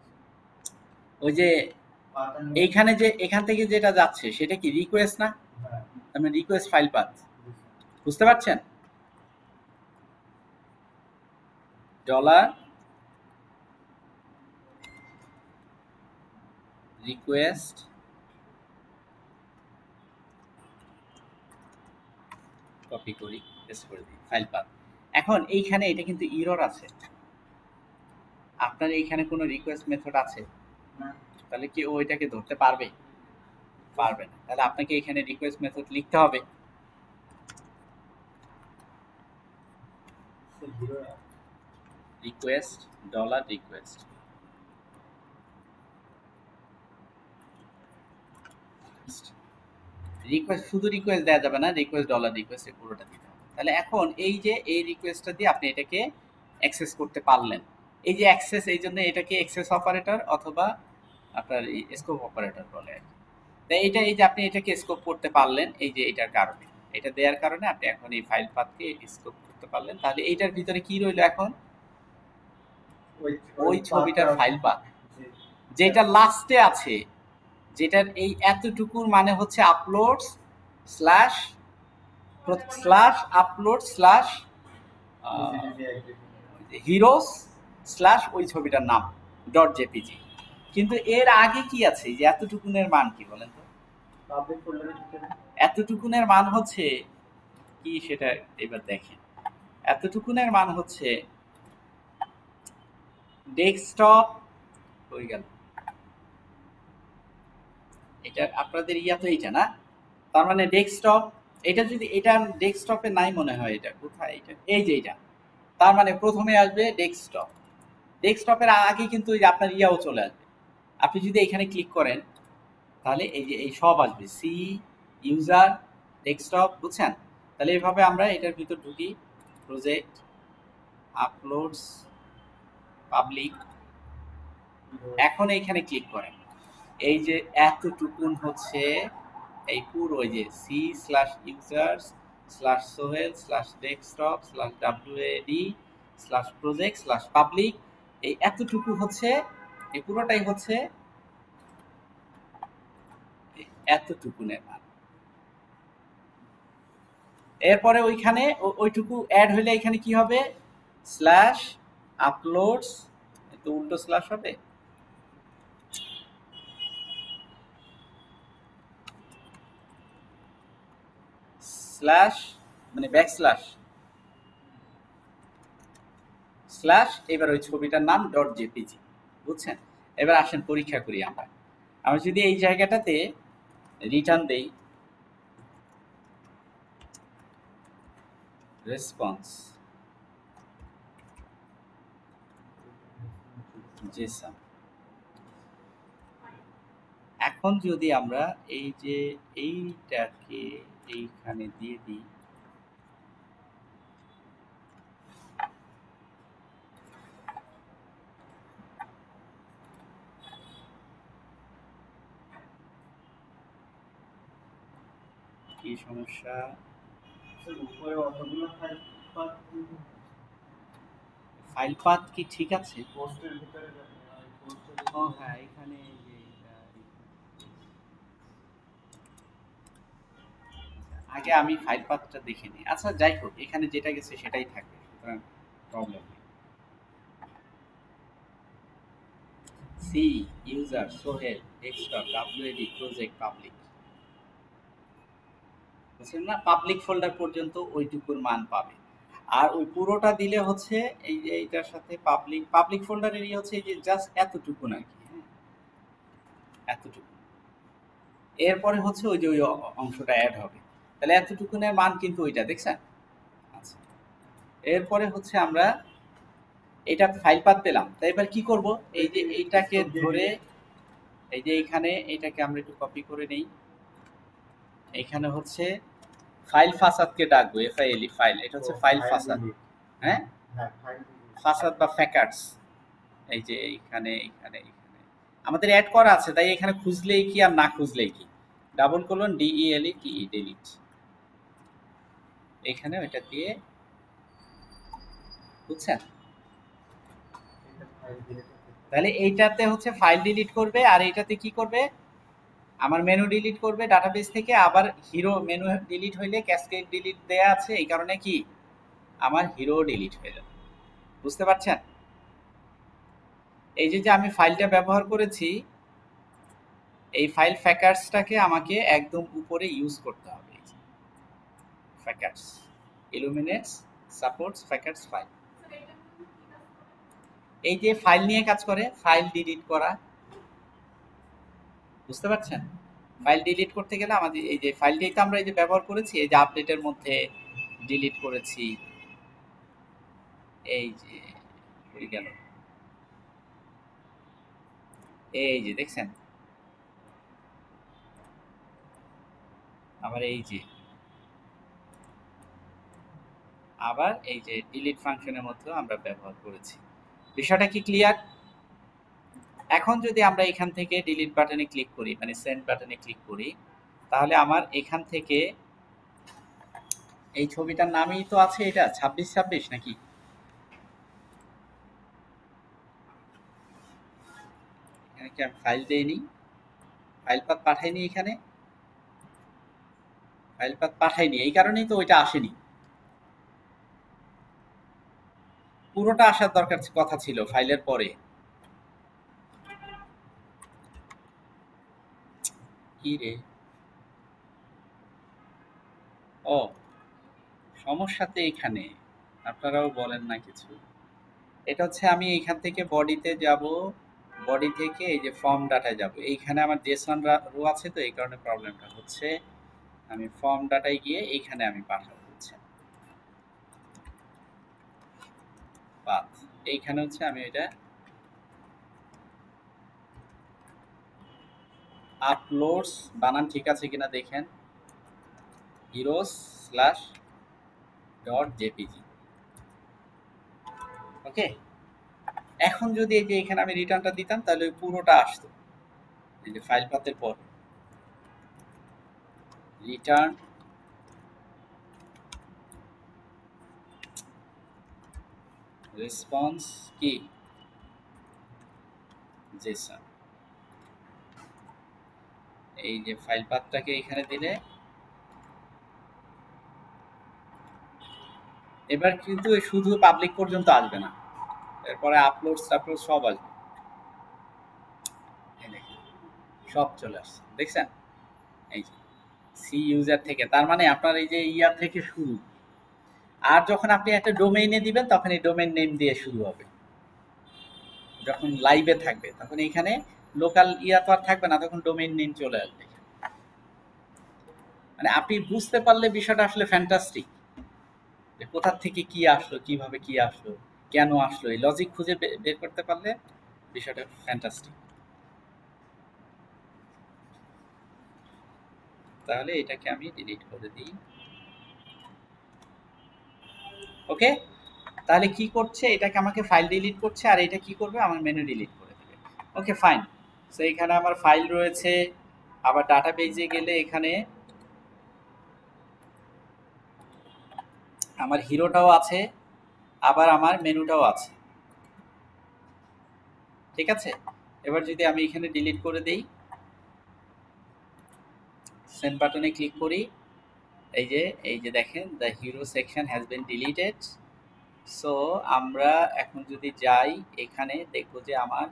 ওই যে পাতার এইখানে যে এখান থেকে যেটা যাচ্ছে সেটা কি রিকোয়েস্ট না? হ্যাঁ আমি রিকোয়েস্ট ফাইল পাথ, বুঝছি। বুঝতে পারছেন? ডলার রিকোয়েস্ট কপি করি, পেস্ট করে দিই, ফাইল পাথ। এখন এইখানে এটা কিন্তু এরর আছে, আপনার এইখানে কোনো রিকোয়েস্ট মেথড আছে? না তাহলে কি ও এটাকে ধরতে পারবে? পারবে না। তাহলে আপনাকে এখানে রিকোয়েস্ট মেথড লিখতে হবে। সে zero request dollar request, request শুধু রিকোয়েস্ট দেওয়া যাবে না, রিকোয়েস্ট ডলার রিকোয়েস্ট পুরোটা দিতে হবে। তাহলে এখন এই যে এই রিকোয়েস্টটা দিয়ে আপনি এটাকে অ্যাক্সেস করতে পারলেন। এই যে অ্যাক্সেস, এই জন্য এটাকে অ্যাক্সেস অপারেটর অথবা আপনার স্কোপ অপারেটর বলে আর কি। তাই এটা এই যে আপনি এটাকে স্কোপ করতে পারলেন এই যে এটার কারণে, এটা দেওয়ার কারণে আপনি এখন এই ফাইল পাথকে স্কোপ করতে পারলেন। তাহলে এইটার ভিতরে কি রইলো এখন? ওই ছবিটার ফাইল পাথ যেটা লাস্টে আছে, যেটার এই এতটুকুর মানে হচ্ছে uploads slash slash upload slash heroes slash ওই ছবিটার নাম ডট জেপিজি। কিন্তু এর আগে কি আছে? যে এতটুকুনের মান কি বলেন তো? পাবলিক ফোল্ডারের ভিতরে এতটুকুনের মান হচ্ছে কি সেটা এবার দেখেন। এতটুকুনের মান হচ্ছে ডেস্কটপ হয়ে গেল, এটা আপনাদের ইয়া তো এইটা না, তার মানে ডেস্কটপ। এটা যদি এটা ডেস্কটপে নাই মনে হয়, এটা কোথায়? এটা এই যে এটা, তার মানে প্রথমে আসবে ডেস্কটপ। ডেস্কটপের আগে কিন্তু ওই যে আপনার ইয়াও চলে আসবে। আপনি যদি এখানে ক্লিক করেন তাহলে এই যে এই সব আসবে, সি ইউজার ডেস্কটপ, বুঝছেন? তাহলে এইভাবে আমরা এটার ভিতর ঢুকি, প্রজেক্ট আপলোডস পাবলিক। এখন এইখানে ক্লিক করেন, এই যে এতটুকুন হচ্ছে এই পুরো ওই যে C slash users slash Sohel slash desktop slash WAD slash project slash public, এই এতটুকু হচ্ছে, এই পুরোটাই হচ্ছে এতটুকুনের মান। এরপরে ওইখানে ওইটুকু অ্যাড হলে এখানে কি হবে? স্ল্যাশ আপলোডস, তো উল্টো স্ল্যাশ হবে, স্ল্যাশ মানে ব্যাক স্ল্যাশ স্ল্যাশ, এবার ওই ছবিটার নাম ডট জেপিজি, বুঝছেন? এবার আসেন পরীক্ষা করি আমরা। আমরা যদি এই জায়গাটাতে রিটার্ন দেই রেসপন্স জেসন, এখন যদি আমরা এই যে এইটাকে এইখানে দিয়ে দিই, কি সমস্যা? উপরে অতগুলো ফাইল পাত ফাইল পাথ কি ঠিক আছে? পোস্টের ভিতরে যাবে আর পোস্টের ও হ্যাঁ, এখানে এই যে আগে আমি ফাইল পাথটা দেখে নিই। আচ্ছা যাই হোক, এখানে যেটা গেছে সেটাই থাকবে, সুতরাং প্রবলেম নেই। C user Sohel desktop WAD project public, বুঝলেন না? পাবলিক ফোল্ডার পর্যন্ত ওইটুকুর মান পাবে। আর ওই পুরোটা দিলে হচ্ছে এই যে এইটার সাথে পাবলিক পাবলিক ফোল্ডারের হচ্ছে এই যে জাস্ট এতটুকু নাকি, হ্যাঁ এতটুকু। এরপরে হচ্ছে ওই যে ওই অংশটা অ্যাড হবে, তাহলে এতটুকুনের মান কিন্তু ওইটা দেখছেন। আচ্ছা, এরপরে হচ্ছে আমরা এটা ফাইল পাত পেলাম, তাই এবার কি করব, এই যে এইটাকে ধরে এই যে এইখানে এটাকে আমরা একটু কপি করে নেই, এইখানে হচ্ছে ফাইল ফাসাদকে ডাকবো, এফআইএলই ফাইল, এটা হচ্ছে ফাইল ফাসাদ, হ্যাঁ ফাসাদ বা ফ্যাকার্টস। এই যে এইখানে এইখানে এইখানে আমাদের অ্যাড করা আছে, তাই এখানে খুঁজলেই কি আর না খুঁজলেই কি, ডাবল কোলন ডিইএলই টি ডিলিট, এখানে ওইটা দিয়ে, বুঝছেন। তাহলে এইটাতে হচ্ছে ফাইল ডিলিট করবে, আর এইটাতে কি করবে, আমার মেনু ডিলিট করবে ডাটাবেস থেকে, আবার হিরো মেনু ডিলিট হইলে ক্যাসকেড ডিলিট দেয়া আছে, এই কারণে কি আমার হিরো ডিলিট হয়ে যাবে, বুঝতে পারছেন। এই যে যে আমি ফাইলটা ব্যবহার করেছি, এই ফাইল ফ্যাকার্সটাকে আমাকে একদম উপরে ইউজ করতে হবে, ফ্যাকার্স ইলুমিনেটস সাপোর্টস ফ্যাকার্স ফাইল, এই যে ফাইল নিয়ে কাজ করে, ফাইল ডিলিট করা, বুঝতে পারছেন। ফাইল ডিলিট করতে গেলে আমাদের এই যে ফাইলটাই তো আমরা এই যে ব্যবহার করেছি, এই যে আপডেটের মধ্যে ডিলিট করেছি, এই যে হয়ে গেল, এই যে দেখছেন, আবার এই যে আবার এই যে ডিলিট ফাংশনের মধ্যেও আমরা ব্যবহার করেছি। বিষয়টা কি ক্লিয়ার? এখন যদি আমরা এখান থেকে ডিলিট বাটনে ক্লিক করি, মানে সেন্ড বাটনে ক্লিক করি, তাহলে আমার এখান থেকে এই ছবিটার নামই তো আছে, এটা 2626 নাকি, এখানে কি আমি ফাইল দেইনি, ফাইল পাথ পাঠাইনি, এখানে ফাইল পাথ পাঠাইনি, এই কারণেই তো ওইটা আসেনি, পুরোটা আসার দরকার কথা ছিল ফাইলের পরে। কি রে, ও সমস্যাতে এখানে, আপনারাও বলেন না কিছু। এটা হচ্ছে আমি এইখান থেকে বডিতে যাব, বডি থেকে এই যে ফর্ম ডাটায় যাব, এইখানে আমার জেসন রো আছে, তো এই কারণে প্রবলেমটা হচ্ছে। আমি ফর্ম ডাটায় গিয়ে এইখানে আমি পাঠাবো, হচ্ছে পাথ, এইখানে হচ্ছে আমি এটা আপলোডস, বানান ঠিক আছে কিনা দেখেন, হিরোস স্ল্যাশ ডট জেপিজি, ওকে। এখন যদি এই যে এখানে আমি রিটার্নটা দিতাম, তাহলে ওই পুরোটা আসতো, এই যে ফাইল পাথের পর রিটার্ন রেসপন্স কি জেসন, এই যে ফাইল পাথটাকে এখানে দিলে এবার কিন্তু শুধু পাবলিক পর্যন্ত আসবে না, এরপরে আপলোড টাপলোড সব আসবে, সব চলে আসছে, দেখছেন। এই যে সি ইউজার থেকে, তার মানে আপনার এই যে ইয়ার থেকে শুরু, আর যখন আপনি একটা ডোমেইনে দিবেন, তখন এই ডোমেইন নেম দিয়ে শুরু হবে, যখন লাইভে থাকবে তখন এইখানে লোকাল ইয়া তো আর থাকবে না, তখন ডোমেইন নেম চলে আসবে। মানে আপনি বুঝতে পারলে বিষয়টা আসলে ফ্যান্টাস্টিক, যে কোথা থেকে কি আসলো, কিভাবে কি আসলো, কেন আসলো, এই লজিক খুঁজে বের করতে পারলে বিষয়টা ফ্যান্টাস্টিক। তাহলে এটাকে আমি ডিলিট করে দিই, ওকে। তাহলে কি করছে, এটাকে আমাকে ফাইল ডিলিট করছে, আর এটা কি করবে, আমার মেনু ডিলিট করে দেবে, ওকে ফাইন। সো এখানে আমার ফাইল রয়েছে, আবার ডাটাবেজে গেলে এখানে আমার হিরোটাও আছে, আবার আমার মেনুটাও আছে, ঠিক আছে। এবার যদি আমি এখানে ডিলিট করে দেই, সেন্ড বাটনে ক্লিক করি, এই যে দেখেন the hero section has been deleted. So আমরা এখন যদি যাই, এখানে দেখবো যে আমার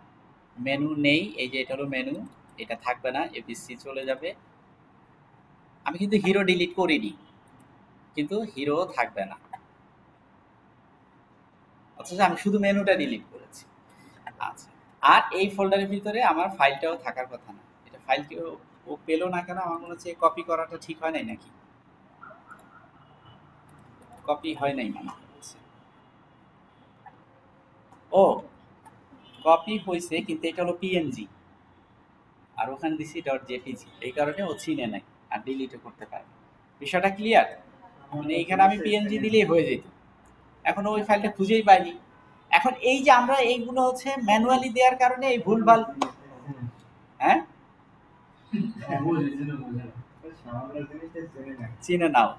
মেনু নেই, এই যে এটা হলো মেনু, এটা থাকবে না, এবিসি চলে যাবে। আমি কিন্তু হিরো ডিলিট করিনি, কিন্তু হিরো থাকবে না, অথচ আমি শুধু মেনুটা ডিলিট করেছি। আচ্ছা, আর এই ফোল্ডারের ভিতরে আমার ফাইলটাও থাকার কথা না। এটা ফাইলটি ও পেলো না কেন? আমার মনে হচ্ছে কপি করাটা ঠিক হয় নাই নাকি? কপি হয় নাই মনে হচ্ছে। ও, কপি হয়েছে, কিন্তু এটা হলো পিএনজি, আর ওখানে দিছি ডট জেপিজি, এই কারণে ও চিনে নাই আর ডিলিটও করতে পারে। বিষয়টা ক্লিয়ার? মানে এইখানে আমি পিএনজি দিলেই হয়ে যেত, এখন ওই ফাইলটা খুঁজেই পাইনি। এখন এই যে আমরা এইগুলো হচ্ছে ম্যানুয়ালি দেওয়ার কারণে এই ভুলভাল, হ্যাঁ চিনে নাও।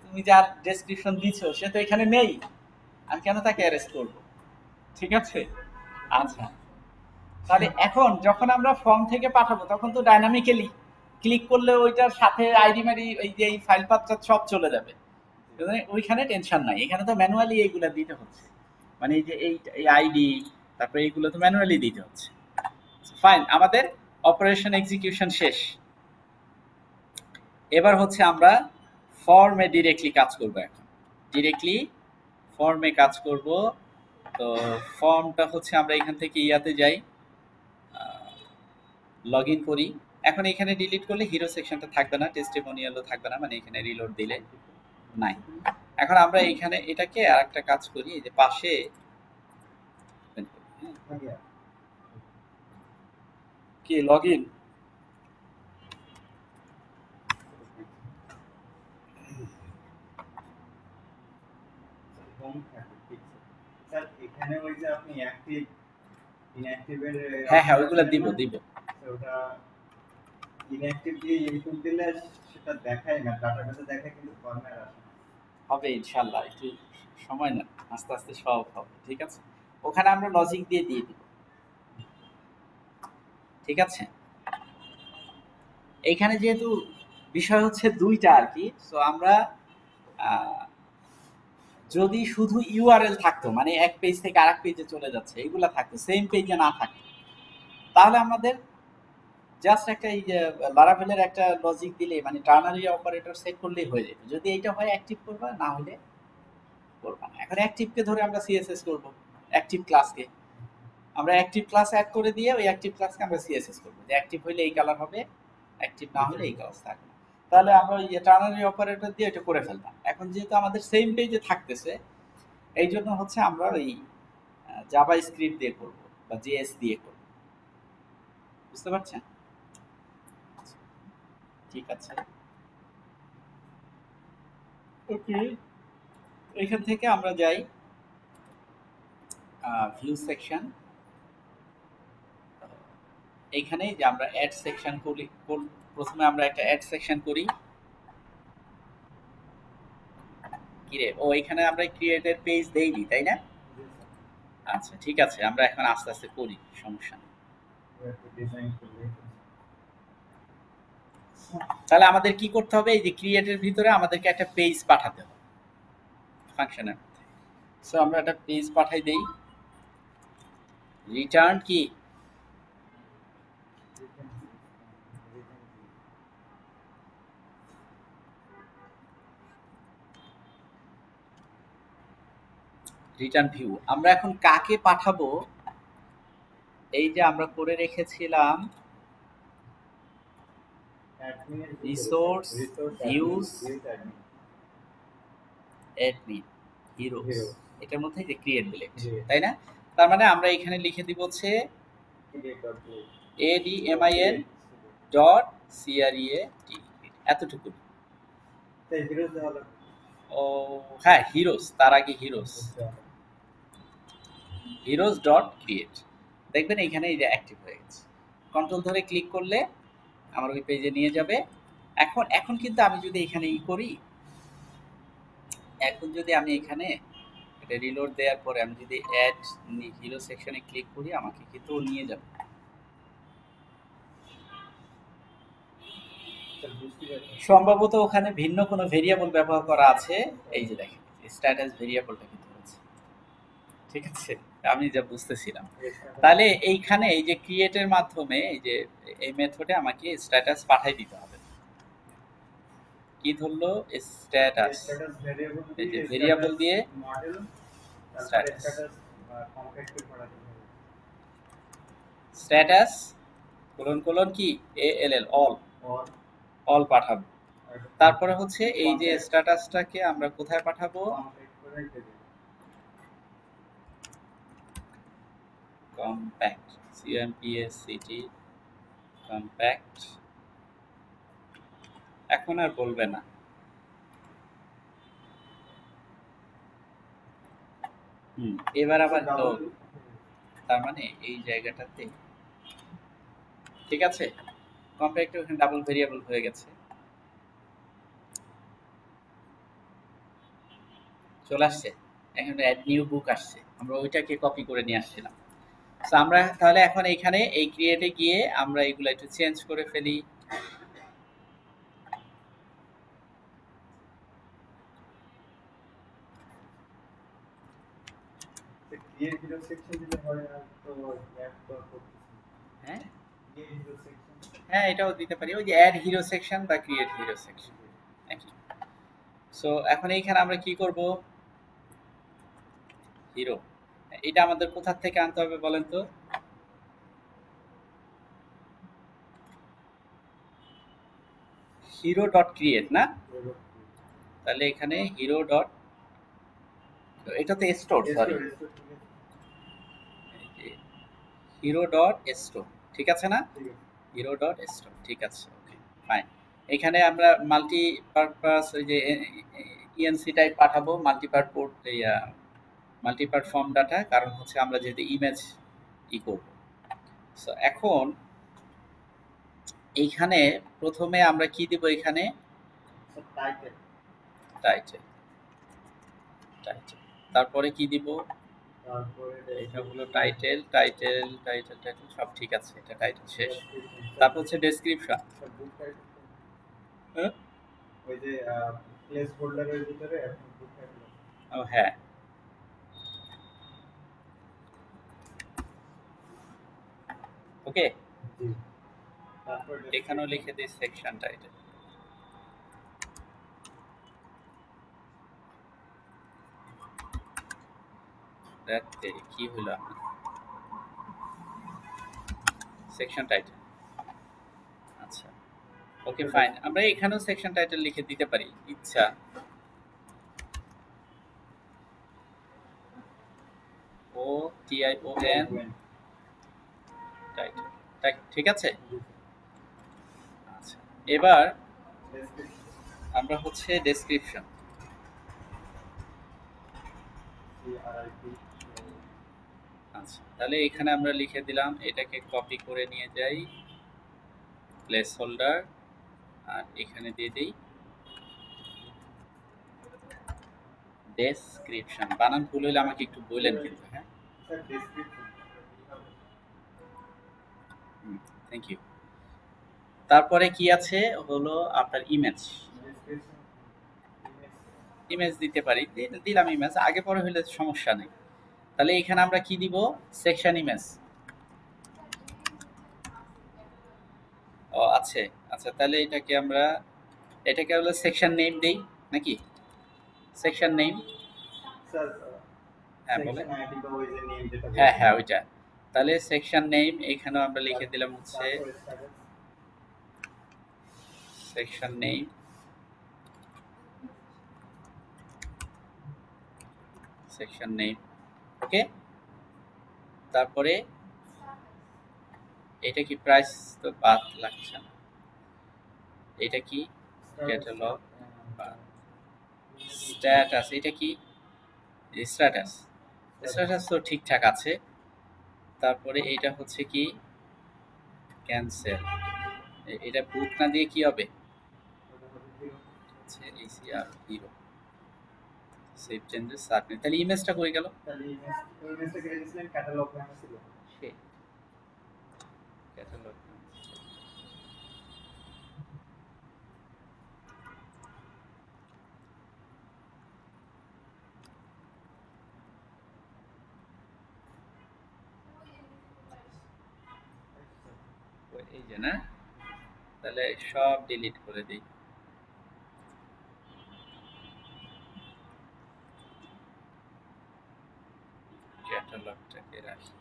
তুমি যার ডেসক্রিপশন দিছো সে তো এখানে নেই, আমি কেন তাকে অ্যারেস্ট করব? ঠিক আছে, আচ্ছা। তাহলে এখন যখন আমরা ফর্ম থেকে পাঠাবো তখন তো ডাইনামিক্যালি ক্লিক করলে ওইটার সাথে আইডি মারি ওই যে এই ফাইল পাত্র সব চলে যাবে, ওইখানে টেনশন নাই। এখানে তো ম্যানুয়ালি এইগুলা দিতে হচ্ছে, মানে এই যে এই আইডি, তারপরে এইগুলো তো ম্যানুয়ালি দিতে হচ্ছে। ফাইন, আমাদের অপারেশন এক্সিকিউশন শেষ। এবার হচ্ছে আমরা ফর্মে ডিরেক্টলি কাজ করব। এখন ডিরেক্টলি ফর্মে কাজ করব। তো ফর্মটা হচ্ছে আমরা এখান থেকে ইয়াতে যাই, লগ ইন করি। এখন এখানে ডিলিট করলে হিরো সেকশনটা থাকবে না, টেস্টিমোনিয়ালও থাকবে না, মানে এখানে রিলোড দিলে নাই। এখন আমরা এখানে এটাকে আর একটা কাজ করি, এই যে পাশে কি লগ ইন, এখানে ওই যে আপনি অ্যাক্টিভ ইনঅ্যাক্টিভের, হ্যাঁ হ্যাঁ ওইগুলো দিব দিব। ওটা ইনঅ্যাক্টিভ দিয়ে ইনপুট দিলে সেটা দেখায় না, ডাটাবেসে দেখায় কিন্তু ফর্মে আসে না। হবে ইনশাআল্লাহ, একটু সময় না, আস্তে আস্তে সব হবে। ঠিক আছে, ওখানে আমরা লজিক দিয়ে দিব। ঠিক আছে, এইখানে যেহেতু বিষয় হচ্ছে দুইটা আর কি, সো আমরা যদি শুধু ইউআরএল থাকতো, মানে এক পেজ থেকে আরেক পেজে চলে যাচ্ছে, এগুলা থাকতো, সেম পেজে না থাকতো, তাহলে আমাদের জাস্ট একটা এই যে লারাভেলের একটা লজিক দিলে, মানে টার্নারি অপারেটর সেট করলেই হয়ে যেত। যদি এইটা হয় অ্যাক্টিভ করবা, না হলে করবা না। এখন অ্যাক্টিভকে ধরে আমরা সিএসএস করব, অ্যাক্টিভ ক্লাসকে আমরা অ্যাক্টিভ ক্লাস অ্যাড করে দিয়ে ওই অ্যাক্টিভ ক্লাসকে আমরা সিএসএস করব, যে অ্যাক্টিভ হইলে এই কালার হবে, অ্যাক্টিভ না হলে এই কালার থাকবে। তাহলে আমরা ওই টার্নারি অপারেটর দিয়ে এটা করে ফেলতাম। এখন যেহেতু আমাদের সেম পেজে থাকতেছে, এই জন্য হচ্ছে আমরা ওই জাভা স্ক্রিপ্ট দিয়ে করব বা জেএস দিয়ে করব। বুঝতে পারছেন? ঠিক আছে, ওকে। এখান থেকে আমরা যাই ভিউ সেকশন। এইখানে যে আমরা অ্যাড সেকশন করি, প্রথমে আমরা একটা অ্যাড সেকশন করি। কিরে, ও এখানে আমরা ক্রিয়েটেড পেজ দেইনি, তাই না? আচ্ছা ঠিক আছে, আমরা এখন আস্তে আস্তে করি, সমস্যা নেই। তাহলে আমাদের কি করতে হবে? এই যে ক্রিয়েটের ভিতরে আমাদেরকে একটা পেজ পাঠাতে হবে ফাংশনের মধ্যে। সো আমরা একটা পেজ পাঠাই দেই, রিটার্ন কি রিটার্ন ভিউ। আমরা এখন কাকে পাঠাবো? এই যে আমরা করে রেখেছিলাম রিসোর্স ভিউজ অ্যাডমিন হিরোস, এটার মধ্যে যে ক্রিয়েট বিলেট, তাই না? তার মানে আমরা এখানে লিখে দিব হচ্ছে admin ডট creat, এতটুকু। ও হ্যাঁ, হিরোস, তার আগে হিরোস, হিরোস ডট ক্রিয়েট। দেখবেন এখানে এই যে অ্যাক্টিভ হয়ে গেছে। কন্ট্রোল ধরে ক্লিক করলে আমার ওই পেজে নিয়ে যাবে। এখন কিন্তু আমি যদি এখানে করি, এখন যদি আমি এখানে এটা রিলোড দেওয়ার পরে আমি যদি অ্যাড হিরো সেকশনে ক্লিক করি, আমাকে কিন্তু নিয়ে যাবে। সম্ভবত ওখানে ভিন্ন কোনো ভেরিয়েবল ব্যবহার করা আছে। এই যে দেখেন স্ট্যাটাস ভেরিয়েবলটা কিন্তু আছে। ঠিক আছে, আমি যা বুঝতেছিলাম। তাহলে এইখানে এই যে ক্রিয়েটের মাধ্যমে এই যে এই মেথডে আমাকে স্ট্যাটাস পাঠাই দিতে হবে। কি ধরলো? স্ট্যাটাস, এই যে ভেরিয়েবল দিয়ে তারপরে স্ট্যাটাস স্ট্যাটাস কমপ্লিট পাঠাতে হবে। স্ট্যাটাস কোলন কোলন কি এল এল অল অর অল পাঠাবো। আর তারপরে হচ্ছে এই যে কন্ট্যাক্ট স্ট্যাটাসটাকে আমরা কোথায় পাঠাবো? কমপ্লিট করে দেবে। Compact CMPSCT compact. এখন আর বলবে না। এবার আবার তো ডাবল তার মানে এই জায়গাটাতে ঠিক আছে, কম্প্যাক্ট ওখানে ডাবল ভেরিয়েবল হয়ে গেছে, চলে আসছে। এখন অ্যাড নিউ বুক আসছে, আমরা ওইটাকে কপি করে নিয়ে আসছিলাম। তো আমরা তাহলে এখন এখানে এই ক্রিয়েটে গিয়ে আমরা এগুলো একটু চেঞ্জ করে ফেলি। ক্রিয়েট হিরো সেকশন দিলে হয় আর তো অ্যাড তো করতেছি। হ্যাঁ ক্রিয়েট হিরো সেকশন হ্যাঁ, এটাও দিতে পারি, ওই যে অ্যাড হিরো সেকশন বা ক্রিয়েট হিরো সেকশন একই। সো এখন এইখানে আমরা কি করব? হিরো, এটা আমাদের কোথা থেকে আনতে হবে বলেন তো? হিরো ডট ক্রিয়েট না? তাহলে এখানে হিরো ডট, এটা তো store, sorry, hero dot store, ঠিক আছে না? ঠিক আছে। হিরো ডট স্টোর, ঠিক আছে, ওকে ফাইন। এখানে আমরা মাল্টি পারপাস ওই যে ইএনসি টাইপ পাঠাবো, মাল্টিপারপোর্ট মাল্টিপার ফর্ম ডাটা, কারণ হচ্ছে আমরা যেহেতু ইমেজ করব। সো এখন এইখানে প্রথমে আমরা কি দিব? এখানে টাইটেল টাইটেল, টাইটেল, তারপরে কি দিব? তারপরে এটা হলো টাইটেল, টাইটেল টাইটেল টাইটেল সব ঠিক আছে, এটা টাইটেল শেষ। তারপর হচ্ছে ডেসক্রিপশন। বুক টাইটেল হ্যাঁ, ওই যে প্লেস হোল্ডারের ভিতরে এখন বুক টাইটেল ও হ্যাঁ, ওকে। জি। তারপর এখানেও লিখে দিই সেকশন টাইটেল। কি হলো আমার সেকশন টাইটেল? আচ্ছা, ওকে ফাইন। আমরা এখানেও সেকশন টাইটেল লিখে দিতে পারি ইচ্ছা। O T I O N title, ঠিক আছে। আচ্ছা, এবার আমরা হচ্ছে ডেসক্রিপশন। আচ্ছা, তাহলে এখানে আমরা লিখে দিলাম, এটাকে কপি করে নিয়ে যাই প্লেস হোল্ডার, আর এখানে দিয়ে দিই ডেসক্রিপশন। বানান ভুল হলে আমাকে একটু বললেন কিন্তু, হ্যাঁ। Thank you. তারপরে কি আছে হলো আপনার ইমেজ। ইমেজ দিতে পারি, দিলাম ইমেজ, আগে পরে হলে সমস্যা নেই। তাহলে এখানে আমরা কি দিব? Section image. ও আছে, আচ্ছা, তাহলে এটাকে হলো সেকশন নেম দেই নাকি? সেকশন নেম, স্যার হ্যাঁ বলে, সেকশন আইডি বা ওই যে নেম যেটা হ্যাঁ হ্যাঁ ওইটা। তাহলে সেকশন নেম এখানেও আমরা লিখে দিলাম হচ্ছে সেকশন নেম, সেকশন নেম, ওকে। তারপরে এটা কি প্রাইস তো বাদ লাগছে না, এটা কি ক্যাটালগ বা স্ট্যাটাস, এটা কি স্ট্যাটাস, স্ট্যাটাস তো ঠিকঠাক আছে। তারপরে এইটা হচ্ছে কি ক্যান্সেল, এটা বুক না দিয়ে কি হবে? হচ্ছে ACR hero, save changes submit. তাহলে ইমেজটা কই গেল? তাহলে ইমেজটা কেটে দিয়েছিলেন, ক্যাটালগ নামে ছিল। ক্যাটালগ, এই যে না, তাহলে সব ডিলিট করে দিই। ক্যাটালগটাকে রাখি।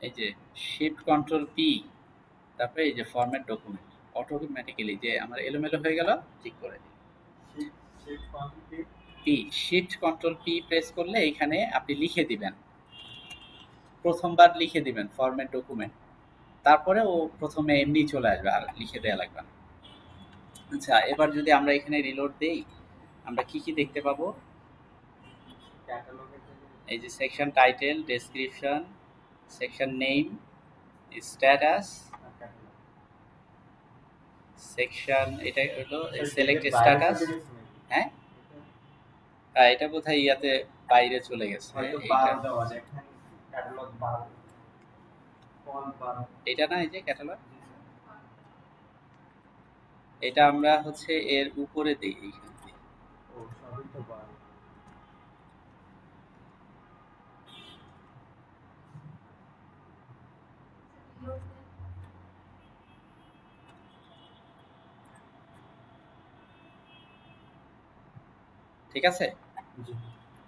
এই যে শিফট কন্ট্রোল পি, তারপরে এই যে ফরম্যাট ডকুমেন্ট, অটোমেটিক্যালি যে আমার এলোমেলো হয়ে গেল ঠিক করে দিই। P, shift control P press করলে এখানে আপনি লিখে দিবেন, প্রথমবার লিখে দিবেন ফরম্যাট ডকুমেন্ট, তারপরে ও প্রথমে এমনি চলে আসবে, আর লিখে দেওয়া লাগবে না। আচ্ছা, এবার যদি আমরা এখানে রিলোড দেই, আমরা কি কি দেখতে পাবো? এই যে section title, description, section name, status, section, এটা হলো সিলেক্ট স্ট্যাটাস। হ্যাঁ, এটা বোধহয় ইয়াতে বাইরে চলে গেছে। এটা না, এই যে ক্যাটালগ, এটা আমরা হচ্ছে এর উপরে দিই এইখান থেকে। ঠিক আছে,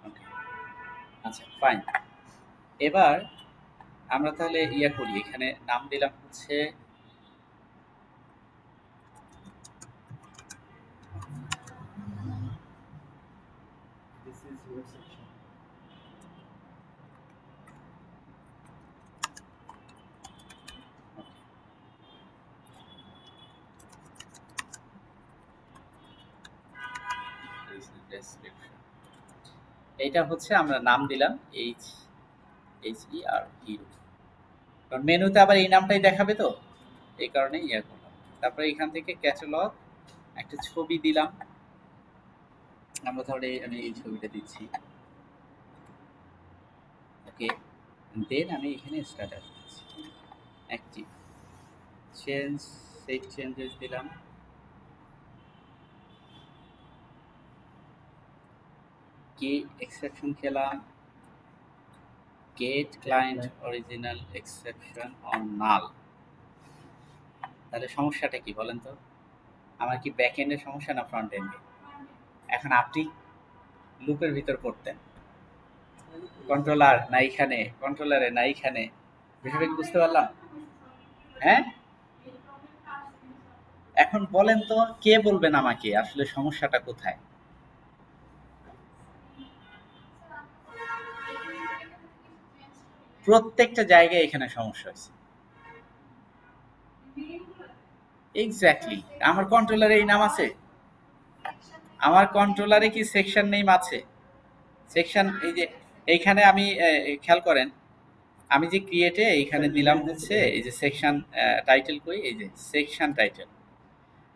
ওকে, আচ্ছা ফাইন। এবার আমরা তাহলে ইয়া করি, এখানে নাম দিলাম হচ্ছে ডেসক্রিপশন, এইটা হচ্ছে আমরা নাম দিলাম HER, হিরো। কারণ মেনুতে আবার এই নামটাই দেখাবে, তো এই কারণে ইয়া করলাম। তারপরে এখান থেকে ক্যাটালগ, একটা ছবি দিলাম, আমরা তাহলে আমি এই ছবিটা দিচ্ছি, ওকে। দেন আমি এখানে স্ট্যাটাস দিচ্ছি অ্যাক্টিভ, চেঞ্জ, সেভ চেঞ্জেস দিলাম, কি এক্সেপশন খেলাম, get client original exception on null. তাহলে সমস্যাটা কি বলেন তো? আমার কি ব্যাক এন্ডের সমস্যা না ফ্রন্ট এন্ডে? এখন আপনি লুপের ভিতর পড়তেন, কন্ট্রোলার না এইখানে, কন্ট্রোলারে না এইখানে, বিষয়টা কি বুঝতে পারলাম? হ্যাঁ, এখন বলেন তো, কে বলবেন আমাকে আসলে সমস্যাটা কোথায়? প্রত্যেকটা জায়গায় এখানে সমস্যা হয়েছে। এক্স্যাক্টলি, আমার কন্ট্রোলারে এই নাম আছে? আমার কন্ট্রোলারে কি সেকশন নেম আছে? সেকশন, এই যে এইখানে আমি খেয়াল করেন, আমি যে ক্রিয়েটে এইখানে দিলাম হচ্ছে এই যে সেকশন টাইটেল, কই এই যে সেকশন টাইটেল,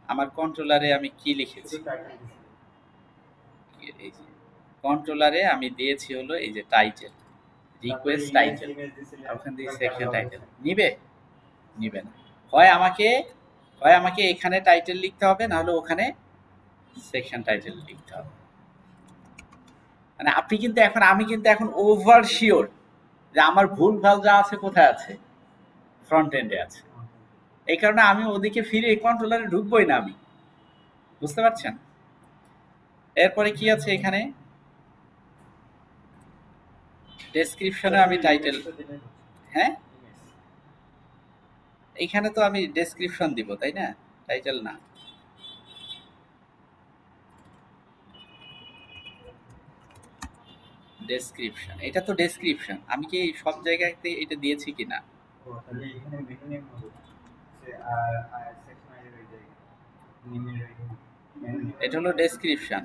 আমার কন্ট্রোলারে আমি কি লিখেছি? এই যে কন্ট্রোলারে আমি দিয়েছি হলো এই যে টাইটেল, রিকোয়েস্ট টাইটেল, ওখান থেকে সেকশন টাইটেল নিবে, নিবে না। হয় আমাকে এখানে টাইটেল লিখতে হবে, না হলে ওখানে সেকশন টাইটেল লিখতে হবে। মানে আপনি কিন্তু এখন, আমি কিন্তু এখন ওভার শিওর যে আমার ভুল ভাল যা আছে কোথায় আছে, ফ্রন্ট এন্ডে আছে। এই কারণে আমি ওদিকে ফিরে কন্ট্রোলারে ঢুকবোই না আমি, বুঝতে পারছেন? এরপরে কি আছে এখানে, ডেসক্রিপশনে আমি টাইটেল, হ্যাঁ এইখানে তো আমি ডেসক্রিপশন দিব, তাই না? টাইটেল না। ডেসক্রিপশন, এটা তো ডেসক্রিপশন, আমি কি সব জায়গাতে এটা দিয়েছি কিনা? এটা হলো ডেসক্রিপশন,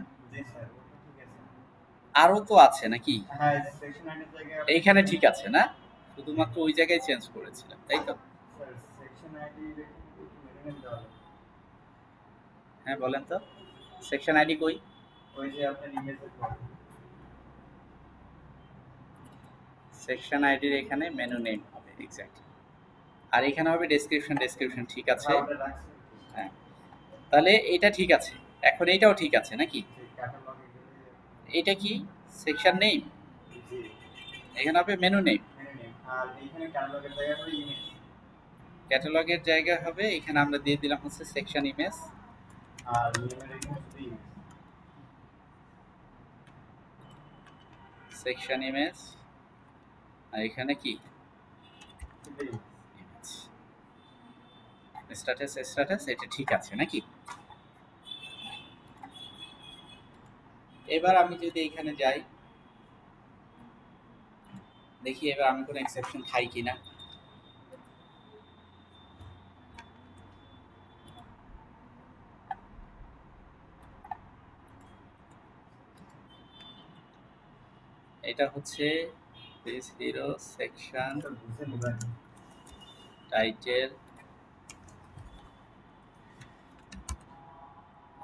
আরো তো আছে নাকি? এইখানে ঠিক আছে না, শুধুমাত্র ওই জায়গায় চেঞ্জ করেছিলাম, তাই তো? হ্যাঁ বলেন তো, সেকশন আইডি কই? সেকশন আইডির এখানে মেনু নেম হবে, এক্স্যাক্টলি, আর এখানে হবে ডেসক্রিপশন, ডেসক্রিপশন ঠিক আছে। হ্যাঁ, তাহলে এটা ঠিক আছে, এখন এইটাও ঠিক আছে নাকি? এটা কি সেকশন নেম? এখানে হবে মেনু নেম। মেনু নেম, আর এইখানে ক্যাটালগের জায়গা হবে ইমেজ। ক্যাটালগের জায়গা হবে, এখানে আমরা দিয়ে দিলাম হচ্ছে সেকশন ইমেজ। আর নেমের এখানে শুধু ইমেজ। সেকশন ইমেজ, আর এখানে কি শুধু ইমেজ। স্ট্যাটাস স্ট্যাটাস, এটা ঠিক আছে নাকি? এবার আমি যদি এখানে যাই, দেখি এবার আমি কোনো এক্সেপশন খাই কিনা। এটা হচ্ছে পেজ হিরো সেকশন তো বুঝে নিবেন। টাইটেল,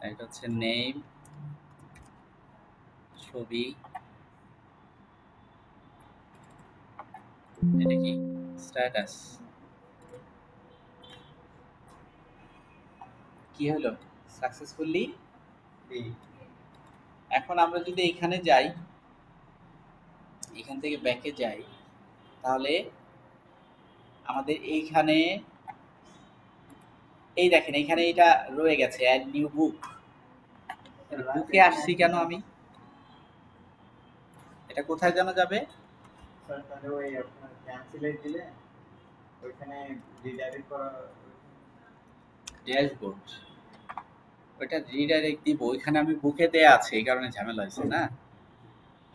এটা হচ্ছে নেম, ছবি, এটা কি স্ট্যাটাস। কি হলো? সাকসেসফুলি। এই এখন আমরা যদি এখানে যাই, এখান থেকে ব্যাকে যাই, তাহলে আমাদের এইখানে এই দেখেন এখানে এটা রয়ে গেছে অ্যাড নিউ বুক। বুকে আসছি কেন আমি? এটা কোথায় যেন যাবে? স্যার তাহলে ওই আপনার ক্যান্সেলে দিলে ওইখানে রিডাইরেক্ট করা। ড্যাশবোর্ড, ওইটা রিডাইরেক্ট দিব, ওইখানে আমি বুকে দেয়া আছে, এই কারণে ঝামেলা হয়েছে না।